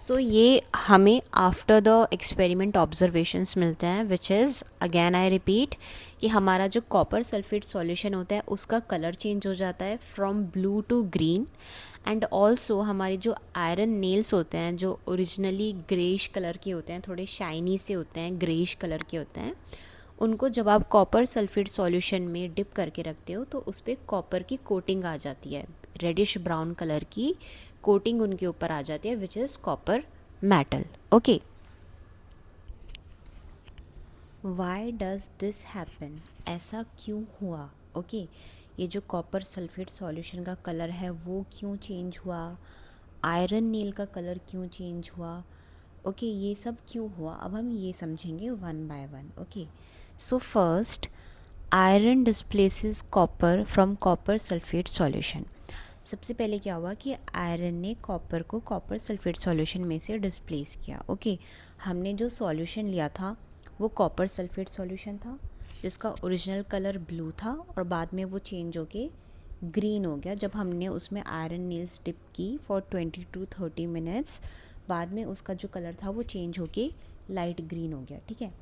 सो ये हमें आफ्टर द एक्सपेरिमेंट ऑब्जर्वेशंस मिलते हैं, विच इज़ अगेन आई रिपीट कि हमारा जो कॉपर सल्फेट सॉल्यूशन होता है उसका कलर चेंज हो जाता है from blue to green. And also हमारे जो आयरन नेल्स होते हैं जो ओरिजिनली ग्रेश कलर के होते हैं, थोड़े शाइनी से होते हैं, ग्रेश कलर के होते हैं, उनको जब आप कॉपर सल्फेट सॉल्यूशन में डिप करके रखते हो तो उस पर कॉपर की कोटिंग आ जाती है, रेडिश ब्राउन कलर की कोटिंग उनके ऊपर आ जाती है, which is copper metal. Okay, why does this happen, ऐसा क्यों हुआ। ओके ये जो कॉपर सल्फेट सॉल्यूशन का कलर है वो क्यों चेंज हुआ, आयरन नील का कलर क्यों चेंज हुआ। ओके ये सब क्यों हुआ, अब हम ये समझेंगे one by one. Okay so first, iron displaces copper from copper sulphate solution. सबसे पहले क्या हुआ कि आयरन ने कॉपर को कॉपर सल्फेट सॉल्यूशन में से डिस्प्लेस किया। ओके हमने जो सॉल्यूशन लिया था वो कॉपर सल्फेट सॉल्यूशन था जिसका ओरिजिनल कलर ब्लू था और बाद में वो चेंज होके ग्रीन हो गया जब हमने उसमें आयरन नील्स डिप की फॉर 20 to 30 मिनट्स। बाद में उसका जो कलर था वो चेंज होके लाइट ग्रीन हो गया। ठीक है,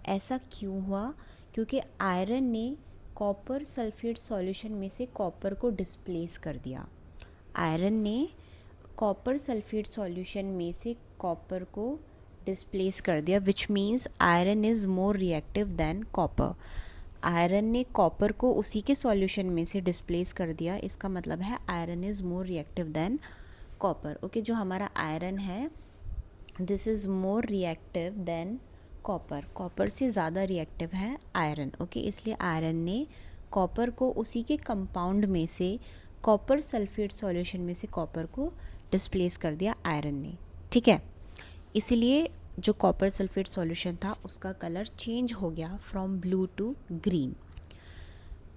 ऐसा क्यों हुआ, क्योंकि आयरन ने कॉपर सल्फेट सॉल्यूशन में से कॉपर को डिस्प्लेस कर दिया। आयरन ने कॉपर सल्फेट सॉल्यूशन में से कॉपर को डिस्प्लेस कर दिया, which means iron is more reactive than copper. Iron ने कॉपर को उसी के सॉल्यूशन में से डिस्प्लेस कर दिया, इसका मतलब है iron is more reactive than copper. Okay जो हमारा आयरन है this is more reactive than copper, copper से ज़्यादा रिएक्टिव है आयरन। ओके इसलिए आयरन ने कॉपर को उसी के कंपाउंड में से कॉपर सल्फेट सॉल्यूशन में से कॉपर को डिस्प्लेस कर दिया आयरन ने। ठीक है, इसलिए जो कॉपर सल्फेट सॉल्यूशन था उसका कलर चेंज हो गया from blue to green.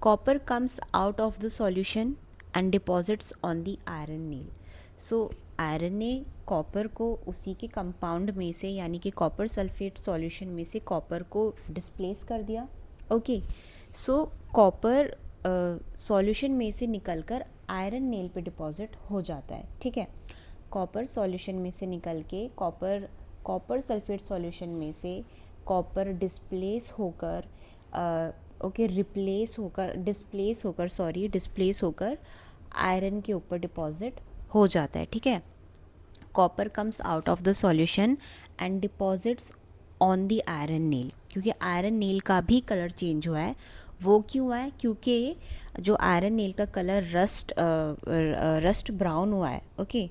Copper comes out of the solution and deposits on the iron nail. So iron ने कॉपर को उसी के कंपाउंड में से यानी कि कॉपर सल्फेट सॉल्यूशन में से कॉपर को डिस्प्लेस कर दिया। ओके सो कॉपर सॉल्यूशन में से निकलकर आयरन नेल पे डिपॉजिट हो जाता है। ठीक है, कॉपर सॉल्यूशन में से निकल के कॉपर सल्फेट सॉल्यूशन में से कॉपर डिस्प्लेस होकर डिस्प्लेस होकर आयरन के ऊपर डिपॉजिट हो जाता है। ठीक है, copper comes out of the solution and deposits on the iron nail. क्योंकि आयरन नेल का भी कलर चेंज हुआ है, वो क्यों हुआ है, क्योंकि जो आयरन नेल का कलर रस्ट ब्राउन हुआ है। Okay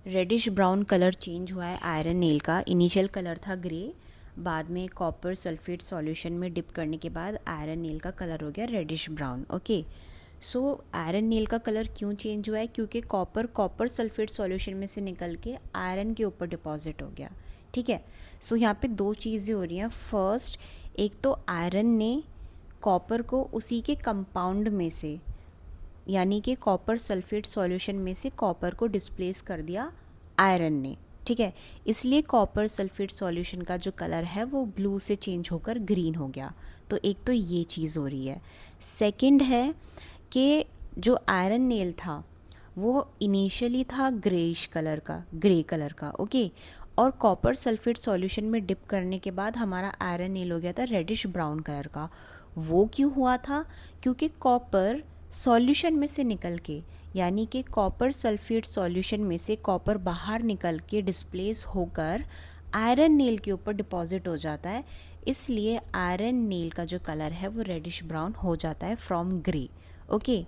reddish brown colour change हुआ है आयरन नेल का। इनिशियल कलर था ग्रे, बाद में कॉपर सल्फेट सॉल्यूशन में डिप करने के बाद आयरन नेल का कलर हो गया reddish brown. Okay so iron nail का कलर क्यों चेंज हुआ है, क्योंकि कॉपर सल्फेट सॉल्यूशन में से निकल के आयरन के ऊपर डिपॉजिट हो गया। ठीक है, सो यहाँ पे दो चीज़ें हो रही हैं। फर्स्ट, एक तो आयरन ने कॉपर को उसी के कंपाउंड में से यानी कि कॉपर सल्फेट सॉल्यूशन में से कॉपर को डिस्प्लेस कर दिया आयरन ने। ठीक है, इसलिए कॉपर सल्फेट सॉल्यूशन का जो कलर है वो ब्लू से चेंज होकर ग्रीन हो गया। तो एक तो ये चीज़ हो रही है। सेकंड है कि जो आयरन नेल था वो इनिशियली था ग्रे कलर का। ओके और कॉपर सल्फेट सॉल्यूशन में डिप करने के बाद हमारा आयरन नेल हो गया था रेडिश ब्राउन कलर का। वो क्यों हुआ था, क्योंकि कॉपर सॉल्यूशन में से निकल के यानी कि कॉपर सल्फेट सॉल्यूशन में से कॉपर बाहर निकल के डिस्प्लेस होकर आयरन नेल के ऊपर डिपॉजिट हो जाता है, इसलिए आयरन नेल का जो कलर है वो रेडिश ब्राउन हो जाता है from grey. Okay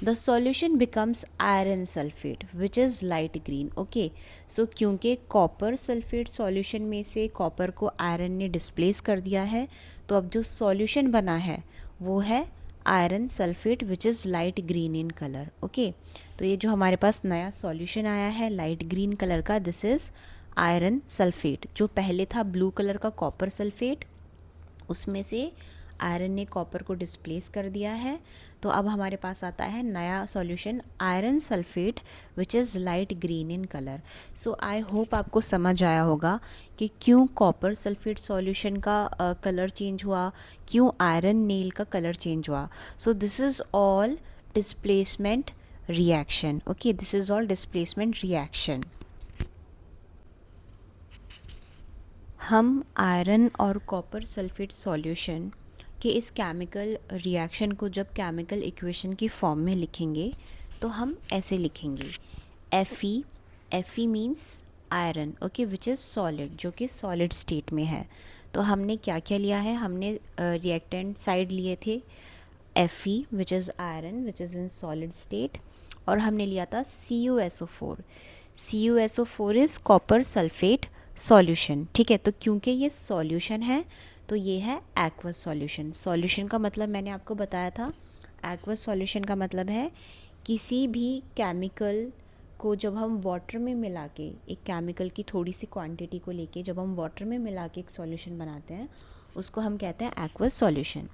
the solution becomes iron sulphate which is light green. Okay so क्योंकि कॉपर सल्फेट सॉल्यूशन में से कॉपर को आयरन ने डिस्प्लेस कर दिया है, तो अब जो सॉल्यूशन बना है वो है iron sulphate which is light green in colour. Okay तो ये जो हमारे पास नया सॉल्यूशन आया है लाइट ग्रीन कलर का, दिस इज़ आयरन सल्फेट। जो पहले था ब्लू कलर का कॉपर सल्फेट, उसमें से आयरन ने कॉपर को डिस्प्लेस कर दिया है, तो अब हमारे पास आता है नया solution iron sulphate which is light green in colour. So I hope आपको समझ आया होगा कि क्यों कॉपर सल्फेट सॉल्यूशन का कलर चेंज हुआ, क्यों आयरन नेल का कलर चेंज हुआ। सो this is all displacement reaction. Okay this is all displacement reaction. हम आयरन और कॉपर सल्फेट सॉल्यूशन कि इस केमिकल रिएक्शन को जब केमिकल इक्वेशन की फॉर्म में लिखेंगे तो हम ऐसे लिखेंगे Fe means iron. Okay which is solid, जो कि सॉलिड स्टेट में है। तो हमने क्या क्या लिया है, हमने रिएक्टेंट साइड लिए थे Fe which is iron which is in solid state, और हमने लिया था CuSO4 is copper sulphate solution. ठीक है, तो क्योंकि ये सॉल्यूशन है तो ये है एक्वस सॉल्यूशन। सॉल्यूशन का मतलब मैंने आपको बताया था, एक्वस सॉल्यूशन का मतलब है किसी भी केमिकल को जब हम वाटर में मिला के, एक केमिकल की थोड़ी सी क्वांटिटी को लेके जब हम वाटर में मिला के एक सॉल्यूशन बनाते हैं, उसको हम कहते हैं aqueous solution.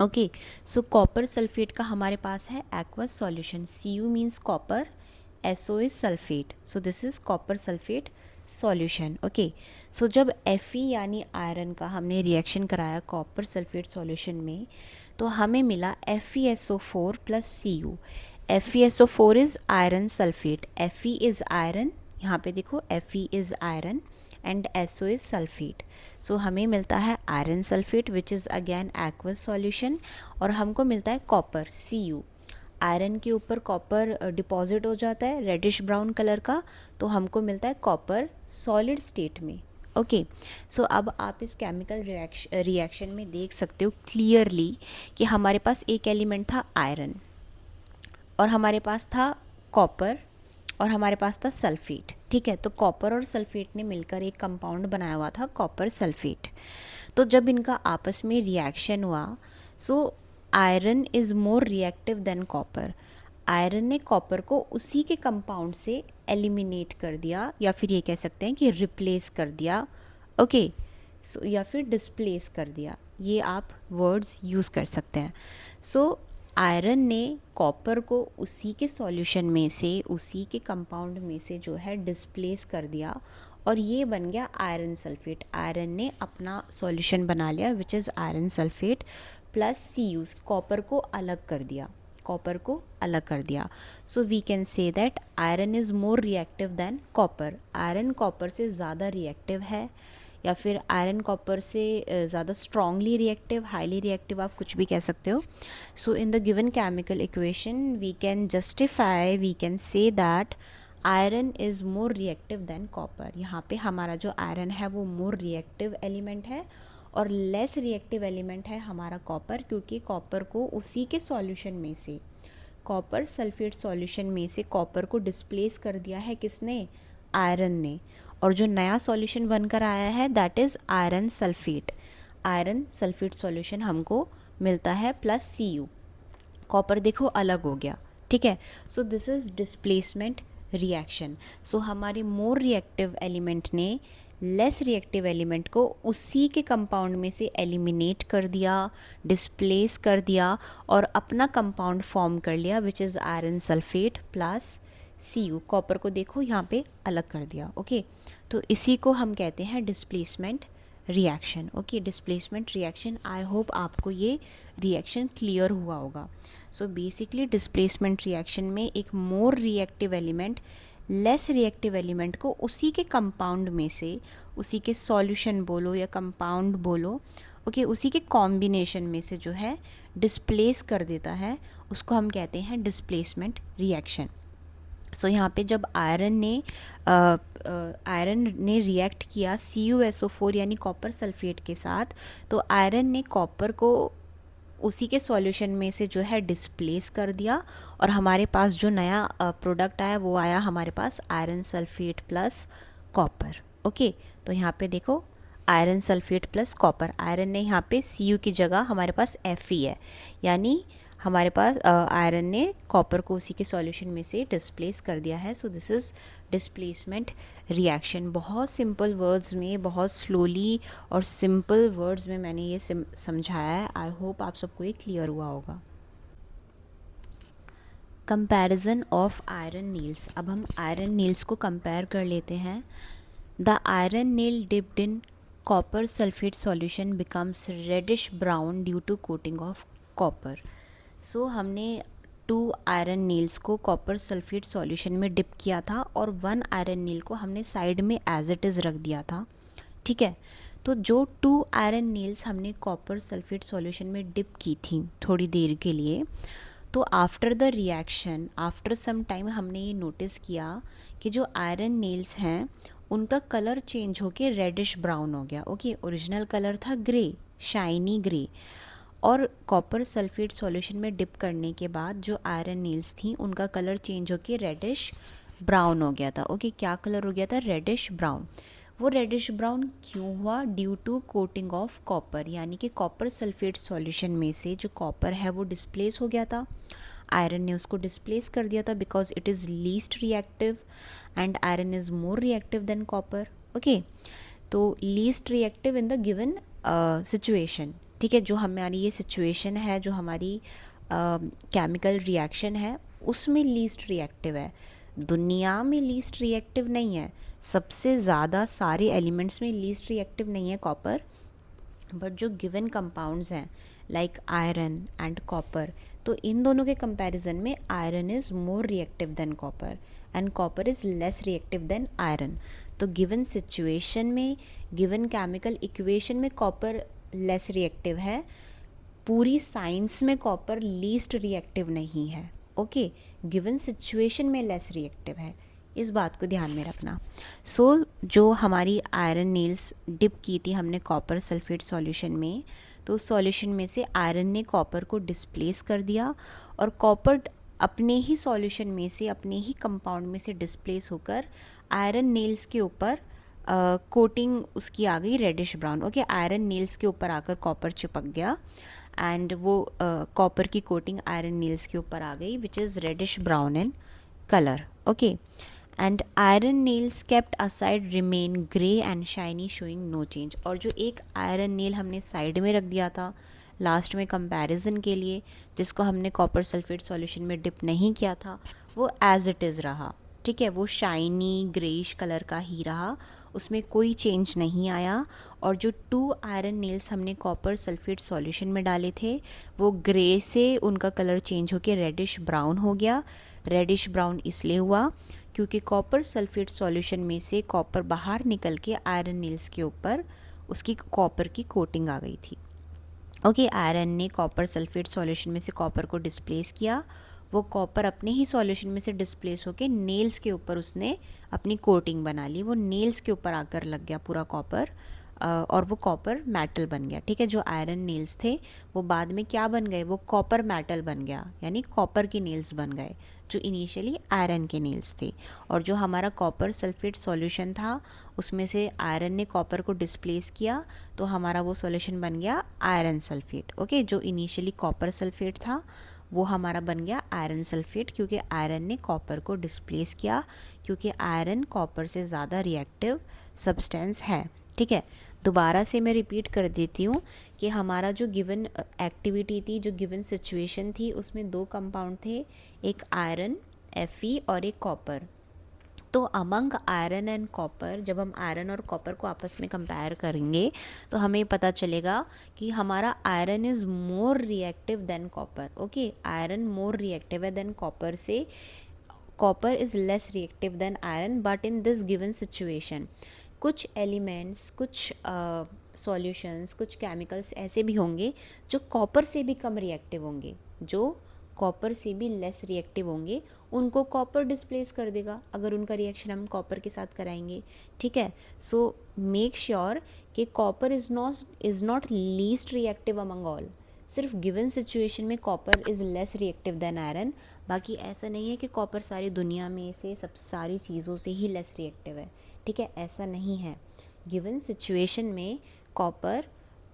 Okay, so copper sulphate का हमारे पास है aqueous solution. Cu means copper, SO is sulphate, so this is copper sulphate solution. Okay, so जब Fe यानी आयरन का हमने रिएक्शन कराया कॉपर सल्फेट सॉल्यूशन में, तो हमें मिला FeSO4 plus Cu। FeSO4 is iron sulphate, Fe is iron, यहाँ पे देखो Fe is iron and SO is sulphate. So हमें मिलता है iron sulphate which is again aqueous solution, और हमको मिलता है कॉपर Cu। आयरन के ऊपर कॉपर डिपॉजिट हो जाता है रेडिश ब्राउन कलर का, तो हमको मिलता है कॉपर सॉलिड स्टेट में। ओके, सो अब आप इस केमिकल रिएक्शन में देख सकते हो क्लियरली कि हमारे पास एक एलिमेंट था आयरन, और हमारे पास था कॉपर, और हमारे पास था सल्फेट। ठीक है, तो कॉपर और सल्फेट ने मिलकर एक कंपाउंड बनाया हुआ था कॉपर सल्फेट। तो जब इनका आपस में रिएक्शन हुआ, so iron is more reactive than copper. Iron ने कॉपर को उसी के कंपाउंड से एलिमिनेट कर दिया, या फिर ये कह सकते हैं कि रिप्लेस कर दिया। ओके, सो या फिर डिस्प्लेस कर दिया, ये आप वर्ड्स यूज़ कर सकते हैं। सो आयरन ने कॉपर को उसी के सॉल्यूशन में से, उसी के कंपाउंड में से जो है डिस्प्लेस कर दिया, और ये बन गया आयरन सल्फेट। आयरन ने अपना सॉल्यूशन बना लिया which is iron sulphate plus Cu, copper को अलग कर दिया, कॉपर को अलग कर दिया। So we can say that iron is more reactive than copper. Iron copper से ज़्यादा रिएक्टिव है, या फिर आयरन कॉपर से ज़्यादा स्ट्रॉन्गली रिएक्टिव, हाईली रिएक्टिव, आप कुछ भी कह सकते हो। So in the given chemical equation we can justify, we can say that iron is more reactive than copper. यहाँ पे हमारा जो आयरन है वो मोर रिएक्टिव एलिमेंट है, और लेस रिएक्टिव एलिमेंट है हमारा कॉपर, क्योंकि कॉपर को उसी के सॉल्यूशन में से, कॉपर सल्फेट सॉल्यूशन में से कॉपर को डिस्प्लेस कर दिया है किसने, आयरन ने, और जो नया सॉल्यूशन बनकर आया है that is iron sulphate. Iron sulphate solution हमको मिलता है प्लस Cu। कॉपर देखो अलग हो गया। ठीक है, so this is displacement reaction. So हमारे मोर रिएक्टिव एलिमेंट ने लेस रिएक्टिव एलिमेंट को उसी के कंपाउंड में से एलिमिनेट कर दिया, डिस्प्लेस कर दिया, और अपना कंपाउंड फॉर्म कर लिया which is iron sulphate plus Cu। Copper को देखो यहाँ पे अलग कर दिया। ओके, तो इसी को हम कहते हैं displacement reaction. Okay, displacement reaction. I hope आपको ये रिएक्शन क्लियर हुआ होगा। सो बेसिकली डिस्प्लेसमेंट रिएक्शन में एक मोर reactive element less reactive element को उसी के कंपाउंड में से, उसी के सॉल्यूशन बोलो या कंपाउंड बोलो, ओके, उसी के कॉम्बिनेशन में से जो है डिस्प्लेस कर देता है, उसको हम कहते हैं डिस्प्लेसमेंट रिएक्शन। सो यहाँ पे जब आयरन ने रिएक्ट किया CuSO4 यानी कॉपर सल्फेट के साथ, तो आयरन ने कॉपर को उसी के सॉल्यूशन में से जो है डिस्प्लेस कर दिया, और हमारे पास जो नया प्रोडक्ट आया वो आया हमारे पास iron sulphate plus copper. Okay, तो यहाँ पे देखो iron sulphate plus copper, iron ने यहाँ पे Cu की जगह हमारे पास Fe है, यानी हमारे पास आयरन ने कॉपर को उसी के सॉल्यूशन में से डिस्प्लेस कर दिया है। So this is displacement reaction. बहुत सिंपल वर्ड्स में, बहुत स्लोली और सिंपल वर्ड्स में मैंने ये समझाया है। आई होप आप सबको ये क्लियर हुआ होगा। Comparison of iron nails. अब हम आयरन नील्स को कंपेयर कर लेते हैं। The iron nail dipped in copper sulphate solution becomes reddish brown due to coating of copper. So हमने 2 आयरन नील्स को कॉपर सल्फेट सॉल्यूशन में डिप किया था, और 1 आयरन नील को हमने साइड में एज इट इज़ रख दिया था। ठीक है, तो जो 2 आयरन नील्स हमने कॉपर सल्फेट सॉल्यूशन में डिप की थी थोड़ी देर के लिए, तो after the reaction, after some time हमने ये नोटिस किया कि जो आयरन नील्स हैं उनका कलर चेंज होके रेडिश ब्राउन हो गया। ओके, ओरिजिनल कलर था ग्रे, शाइनी ग्रे, और कॉपर सल्फेट सॉल्यूशन में डिप करने के बाद जो आयरन नील्स थी उनका कलर चेंज होके रेडिश ब्राउन हो गया था। ओके, क्या कलर हो गया था, रेडिश ब्राउन। वो रेडिश ब्राउन क्यों हुआ? Due to coating of copper, यानी कि कॉपर सल्फेट सॉल्यूशन में से जो कॉपर है वो डिस्प्लेस हो गया था, आयरन ने उसको डिस्प्लेस कर दिया था, because it is least reactive and iron is more reactive then copper. Okay, तो least reactive in the given situation, ठीक है, जो हमारी ये सिचुएशन है, जो हमारी केमिकल रिएक्शन है उसमें लीस्ट रिएक्टिव है। दुनिया में लीस्ट रिएक्टिव नहीं है, सबसे ज़्यादा सारे एलिमेंट्स में लीस्ट रिएक्टिव नहीं है कॉपर, बट जो गिवन कंपाउंड्स हैं लाइक आयरन एंड कॉपर, तो इन दोनों के कंपैरिजन में iron is more reactive than copper and copper is less reactive then iron. तो गिवन सिचुएशन में, गिवन केमिकल इक्वेशन में कॉपर लेस रिएक्टिव है, पूरी साइंस में कॉपर लीस्ट रिएक्टिव नहीं है। ओके, गिवन सिचुएशन में लेस रिएक्टिव है, इस बात को ध्यान में रखना। सो जो हमारी आयरन नेल्स डिप की थी हमने कॉपर सल्फेट सॉल्यूशन में, तो उस सॉल्यूशन में से आयरन ने कॉपर को डिस्प्लेस कर दिया और कॉपर अपने ही सॉल्यूशन में से, अपने ही कंपाउंड में से डिस्प्लेस होकर आयरन नेल्स के ऊपर कोटिंग उसकी आ गई reddish brown. Okay, iron nails के ऊपर आकर कॉपर चिपक गया एंड वो कॉपर की कोटिंग आयरन नेल्स के ऊपर आ गई, which is reddish brown in colour. Okay, and iron nails kept aside remain grey and shiny showing no change. और जो एक आयरन नेल हमने साइड में रख दिया था लास्ट में कंपैरिजन के लिए, जिसको हमने कॉपर सल्फेट सॉल्यूशन में डिप नहीं किया था, वो एज इट इज़ रहा, ठीक है, वो शाइनी ग्रेइश कलर का ही रहा, उसमें कोई चेंज नहीं आया। और जो 2 आयरन नेल्स हमने कॉपर सल्फेट सॉल्यूशन में डाले थे, वो ग्रे से उनका कलर चेंज होकर रेडिश ब्राउन हो गया। रेडिश ब्राउन इसलिए हुआ क्योंकि कॉपर सल्फेट सॉल्यूशन में से कॉपर बाहर निकल के आयरन नेल्स के ऊपर उसकी कॉपर की कोटिंग आ गई थी। ओके, आयरन ने कॉपर सल्फेट सॉल्यूशन में से कॉपर को डिस्प्लेस किया, वो कॉपर अपने ही सॉल्यूशन में से डिस्प्लेस होके नेल्स के ऊपर उसने अपनी कोटिंग बना ली, वो नेल्स के ऊपर आकर लग गया पूरा कॉपर, और वो कॉपर मेटल बन गया। ठीक है, जो आयरन नेल्स थे वो बाद में क्या बन गए, वो कॉपर मेटल बन गया, यानी कॉपर के नेल्स बन गए जो इनिशियली आयरन के नेल्स थे। और जो हमारा कॉपर सल्फेट सॉल्यूशन था उसमें से आयरन ने कॉपर को डिस्प्लेस किया, तो हमारा वो सॉल्यूशन बन गया आयरन सल्फेट। ओके, जो इनिशियली कॉपर सल्फेट था वो हमारा बन गया आयरन सल्फेट, क्योंकि आयरन ने कॉपर को डिस्प्लेस किया, क्योंकि आयरन कॉपर से ज़्यादा रिएक्टिव सब्सटेंस है। ठीक है, दोबारा से मैं रिपीट कर देती हूँ कि हमारा जो गिवन एक्टिविटी थी, जो गिवन सिचुएशन थी, उसमें 2 कंपाउंड थे, एक आयरन Fe और एक कॉपर। तो अमंग आयरन एंड कॉपर, जब हम आयरन और कॉपर को आपस में कंपेयर करेंगे तो हमें पता चलेगा कि हमारा iron is more reactive then copper. Okay, iron more reactive है देन कॉपर से, copper is less reactive then iron, but in this given situation कुछ एलिमेंट्स, कुछ सॉल्यूशंस, कुछ केमिकल्स ऐसे भी होंगे जो कॉपर से भी कम रिएक्टिव होंगे, जो कॉपर से भी लेस रिएक्टिव होंगे, उनको कॉपर डिस्प्लेस कर देगा अगर उनका रिएक्शन हम कॉपर के साथ कराएंगे। ठीक है, सो मेक श्योर कि copper is not least reactive among all. सिर्फ गिवन सिचुएशन में copper is less reactive then iron, बाकी ऐसा नहीं है कि कॉपर सारी दुनिया में से सब सारी चीज़ों से ही लेस रिएक्टिव है। ठीक है, ऐसा नहीं है। गिवन सिचुएशन में कॉपर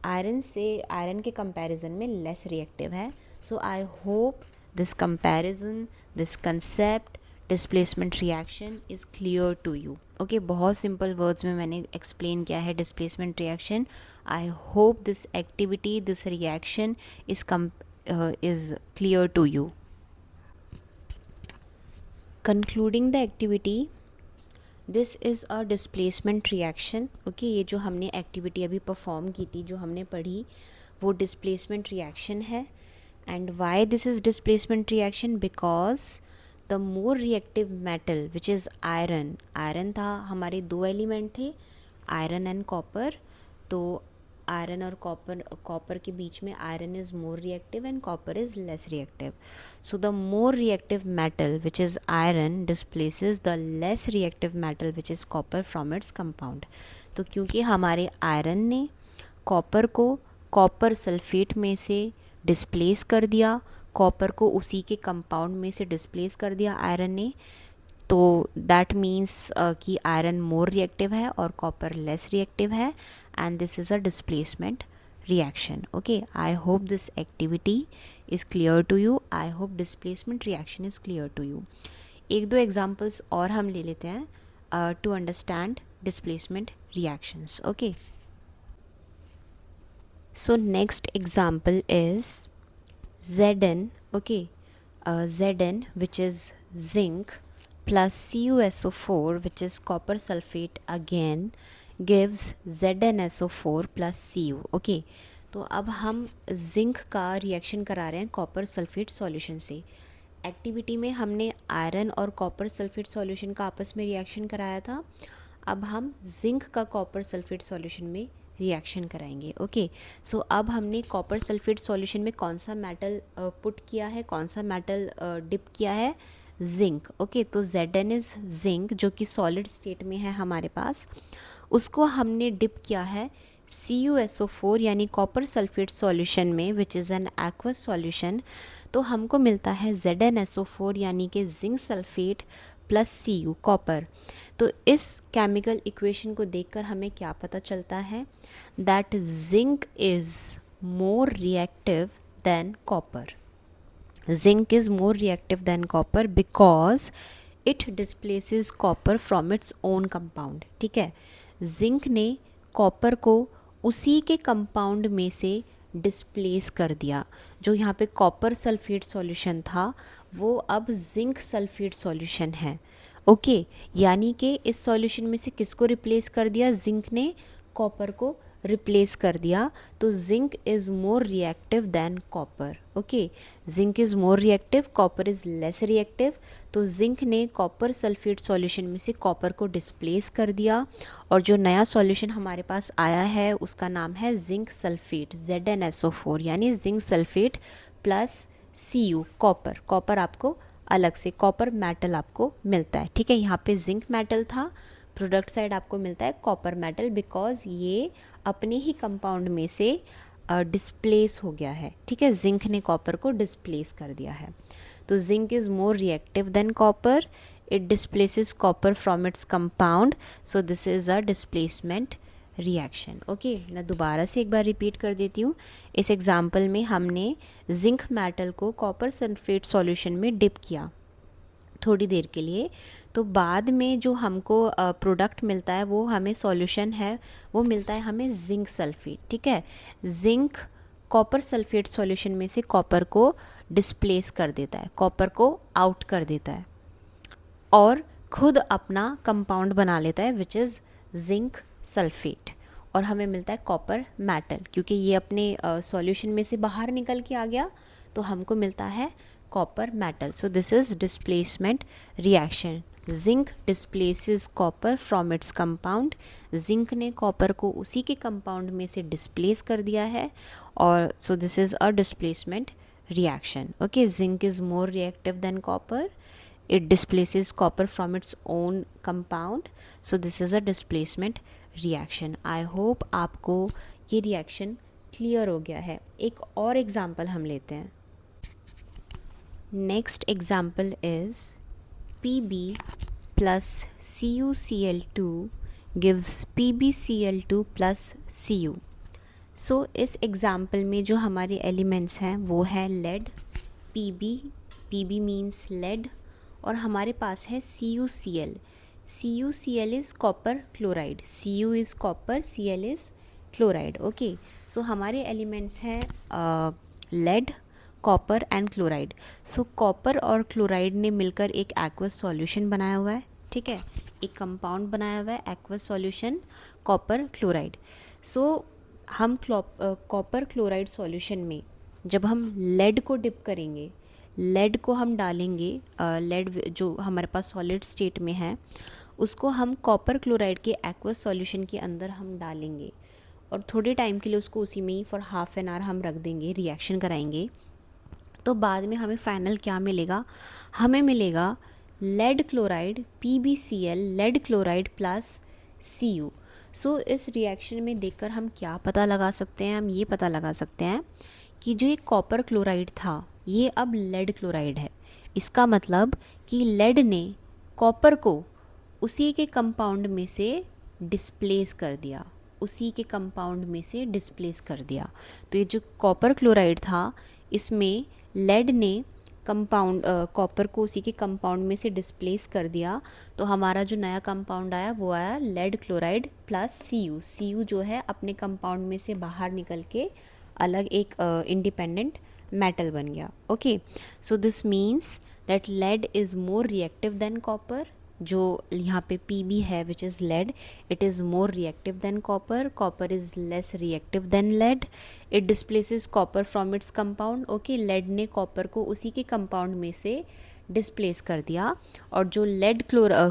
आयरन के कंपैरिजन में लेस रिएक्टिव है। So I hope this comparison, this concept displacement reaction is clear to you. Okay, बहुत सिंपल वर्ड्स में मैंने एक्सप्लेन किया है displacement reaction. I hope this activity, this reaction is clear to you. Concluding the activity, this is a displacement reaction. Okay, ये जो हमने activity अभी perform की थी, जो हमने पढ़ी, वो डिस्प्लेसमेंट रिएक्शन है। And why this is displacement reaction? Because the more reactive metal which is iron, iron था, हमारे 2 एलिमेंट थे आयरन एंड कॉपर, तो आयरन और कॉपर के बीच में iron is more reactive and copper is less reactive. So the more reactive metal which is iron displaces the less reactive metal which is copper from its compound. तो क्योंकि हमारे iron ने copper को copper sulphate में से displace कर दिया, copper को उसी के कंपाउंड में से डिस्प्लेस कर दिया आयरन ने, तो तो दैट मीन्स कि आयरन मोर रिएक्टिव है और कॉपर लेस रिएक्टिव है, and this is a displacement reaction. Okay, I hope this activity is clear to you. I hope displacement reaction is clear to you. एक दो examples और हम ले लेते हैं to understand displacement reactions. Okay, so next example is Zn. Okay, Zn, which is zinc, plus CuSO4, which is copper sulfate again, gives ZnSO4 plus Cu. Okay, तो अब हम जिंक का रिएक्शन करा रहे हैं कॉपर सल्फेट सॉल्यूशन से. Activity में हमने आयरन और कॉपर सल्फेट सॉल्यूशन का आपस में रिएक्शन कराया था. अब हम जिंक का कॉपर सल्फेट सॉल्यूशन में रिएक्शन कराएंगे. ओके, सो अब हमने कॉपर सल्फेट सॉल्यूशन में कौन सा मेटल पुट किया है, कौन सा मेटल डिप किया है, जिंक. ओके, तो Zn इज़ जिंक जो कि सॉलिड स्टेट में है हमारे पास, उसको हमने डिप किया है CuSO4 यानी कॉपर सल्फेट सॉल्यूशन में, which is an aqueous solution. तो हमको मिलता है ZnSO4 यानी कि zinc sulphate plus Cu copper. तो इस केमिकल इक्वेशन को देखकर हमें क्या पता चलता है, that zinc is more reactive than copper. Zinc is more reactive than copper because it displaces copper from its own compound. ठीक है, जिंक ने कॉपर को उसी के कंपाउंड में से डिस्प्लेस कर दिया. जो यहाँ पे कॉपर सल्फेट सॉल्यूशन था वो अब जिंक सल्फेट सॉल्यूशन है. ओके, यानी कि इस सॉल्यूशन में से किसको रिप्लेस कर दिया, जिंक ने कॉपर को रिप्लेस कर दिया. तो zinc is more reactive than copper. Okay, zinc is more reactive, copper is less reactive. तो जिंक ने कॉपर सल्फेट सॉल्यूशन में से कॉपर को डिस्प्लेस कर दिया और जो नया सॉल्यूशन हमारे पास आया है उसका नाम है जिंक सल्फेट, ZnSO4 यानी zinc sulphate plus Cu copper. Copper आपको अलग से कॉपर मेटल आपको मिलता है. ठीक है, यहाँ पे जिंक मेटल था, प्रोडक्ट साइड आपको मिलता है कॉपर मेटल, बिकॉज ये अपने ही कंपाउंड में से डिस्प्लेस हो गया है. ठीक है, जिंक ने कॉपर को डिस्प्लेस कर दिया है. तो zinc is more reactive than copper, it displaces copper from its compound, so this is a displacement reaction. Okay, मैं दोबारा से एक बार रिपीट कर देती हूँ. इस एग्जाम्पल में हमने जिंक मेटल को कॉपर सल्फेट सॉल्यूशन में डिप किया थोड़ी देर के लिए. तो बाद में जो हमको प्रोडक्ट मिलता है वो हमें सॉल्यूशन है वो मिलता है हमें जिंक सल्फेट. ठीक है, जिंक कॉपर सल्फेट सॉल्यूशन में से कॉपर को डिस्प्लेस कर देता है, कॉपर को आउट कर देता है और खुद अपना कंपाउंड बना लेता है विच इज़ जिंक सल्फेट, और हमें मिलता है कॉपर मेटल. क्योंकि ये अपने सॉल्यूशन में से बाहर निकल के आ गया तो हमको मिलता है copper metal. So this is displacement reaction. Zinc displaces copper from its compound, zinc ने कॉपर को उसी के कंपाउंड में से डिस्प्लेस कर दिया है और सो this is a displacement reaction. Okay, zinc is more reactive than copper, it displaces copper from its own compound, so this is a displacement reaction. I hope आपको ये रिएक्शन क्लियर हो गया है. एक और एग्जाम्पल हम लेते हैं. Next example is Pb plus CuCl2 gives PbCl2 plus Cu. So इस एग्ज़ाम्पल में जो हमारे एलिमेंट्स हैं वो है लेड, Pb मीन्स लेड, और हमारे पास है CuCl. CuCl is copper chloride, Cu is copper, Cl is chloride. Okay, so हमारे एलिमेंट्स हैं lead, copper and chloride. So copper और क्लोराइड ने मिलकर एक एक्वस सॉल्यूशन बनाया हुआ है. ठीक है, एक कंपाउंड बनाया हुआ है एक्वस सॉल्यूशन कॉपर क्लोराइड. सो हम कॉपर क्लोराइड सॉल्यूशन में जब हम लेड को डिप करेंगे, लेड को हम डालेंगे, लेड जो हमारे पास सॉलिड स्टेट में है उसको हम कॉपर क्लोराइड के एक्वस सॉल्यूशन के अंदर हम डालेंगे और थोड़े टाइम के लिए उसको उसी में ही फॉर हाफ एन आवर हम रख देंगे, रिएक्शन कराएंगे. तो बाद में हमें फाइनल क्या मिलेगा, हमें मिलेगा lead chloride PbCl, lead chloride plus Cu. So इस रिएक्शन में देखकर हम क्या पता लगा सकते हैं, हम ये पता लगा सकते हैं कि जो ये कॉपर क्लोराइड था ये अब लेड क्लोराइड है. इसका मतलब कि लेड ने कॉपर को उसी के कंपाउंड में से डिस्प्लेस कर दिया, उसी के कंपाउंड में से डिस्प्लेस कर दिया। तो ये जो कॉपर क्लोराइड था, इसमें लेड ने कंपाउंड कॉपर को उसी के कंपाउंड में से डिस्प्लेस कर दिया। तो हमारा जो नया कंपाउंड आया वो आया लेड क्लोराइड प्लस Cu जो है अपने कंपाउंड में से बाहर निकल के अलग एक इंडिपेंडेंट मेटल बन गया। Okay, so this means that lead is more reactive then copper. जो यहाँ पे Pb है which is lead, it is more reactive then copper, copper is less reactive than lead, it displaces copper from its compound. Okay, lead ने copper को उसी के compound में से डिस्प्लेस कर दिया, और जो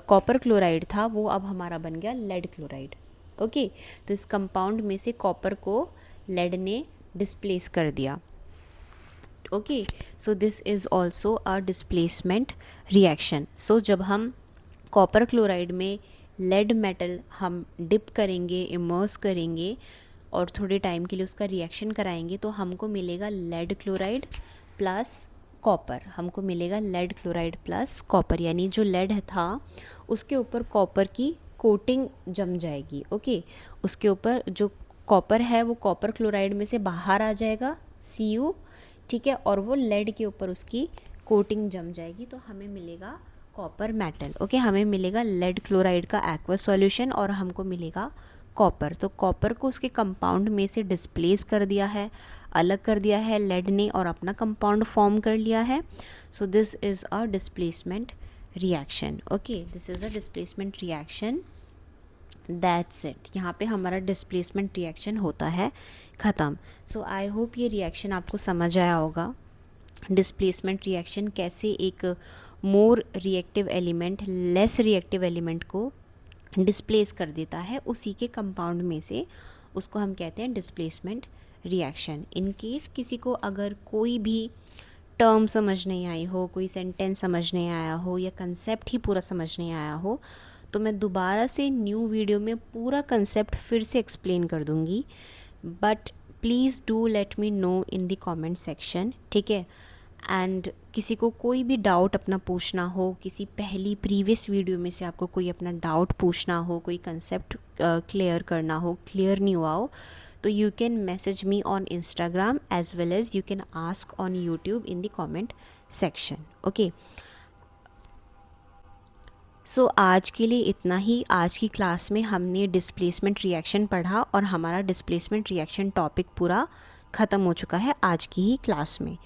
कॉपर क्लोराइड था वो अब हमारा बन गया लेड क्लोराइड। ओके, तो इस कंपाउंड में से कॉपर को लेड ने डिस्प्लेस कर दिया। Okay, so this is also a displacement reaction. So जब हम कॉपर क्लोराइड में लेड मेटल हम डिप करेंगे, इमर्स करेंगे और थोड़े टाइम के लिए उसका रिएक्शन कराएंगे, तो हमको मिलेगा लेड क्लोराइड प्लस कॉपर, हमको मिलेगा लेड क्लोराइड प्लस कॉपर, यानी जो लेड था उसके ऊपर कॉपर की कोटिंग जम जाएगी। ओके, उसके ऊपर जो कॉपर है वो कॉपर क्लोराइड में से बाहर आ जाएगा Cu, ठीक है, और वो लेड के ऊपर उसकी कोटिंग जम जाएगी, तो हमें मिलेगा कॉपर मेटल। ओके, हमें मिलेगा लेड क्लोराइड का एक्वस सॉल्यूशन और हमको मिलेगा कॉपर। तो कॉपर को उसके कंपाउंड में से डिस्प्लेस कर दिया है, अलग कर दिया है लेड ने और अपना कंपाउंड फॉर्म कर लिया है। So this is a displacement reaction. Okay, this is a displacement reaction, that's it. यहाँ पे हमारा डिस्प्लेसमेंट रिएक्शन होता है ख़त्म। सो आई होप ये रिएक्शन आपको समझ आया होगा। डिस्प्लेसमेंट रिएक्शन कैसे एक मोर reactive element less reactive element को डिस्प्लेस कर देता है उसी के कंपाउंड में से, उसको हम कहते हैं डिस्प्लेसमेंट रिएक्शन। इन केस किसी को अगर कोई भी टर्म समझ नहीं आई हो, कोई सेंटेंस समझ नहीं आया हो या कंसेप्ट ही पूरा समझ नहीं आया हो, तो मैं दोबारा से न्यू वीडियो में पूरा कंसेप्ट फिर से एक्सप्लेन कर दूँगी, but please do let me know in the comment section, ठीक है। एंड किसी को कोई भी डाउट अपना पूछना हो, किसी पहली प्रीवियस वीडियो में से आपको कोई अपना डाउट पूछना हो, कोई कंसेप्ट क्लियर करना हो, क्लियर नहीं हुआ हो, तो you can message me on Instagram as well as you can ask on YouTube in the comment section. Okay, so आज के लिए इतना ही। आज की क्लास में हमने डिस्प्लेसमेंट रिएक्शन पढ़ा और हमारा डिस्प्लेसमेंट रिएक्शन टॉपिक पूरा ख़त्म हो चुका है आज की ही क्लास में।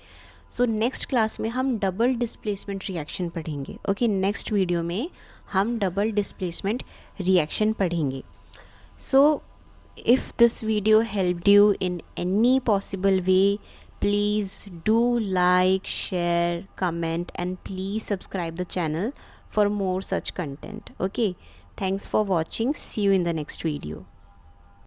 सो नेक्स्ट क्लास में हम डबल डिस्प्लेसमेंट रिएक्शन पढ़ेंगे। ओके, नेक्स्ट वीडियो में हम डबल डिस्प्लेसमेंट रिएक्शन पढ़ेंगे। So if this video helped you in any possible way, please do like, share, comment and please subscribe the channel for more such content. Okay, thanks for watching. See you in the next video.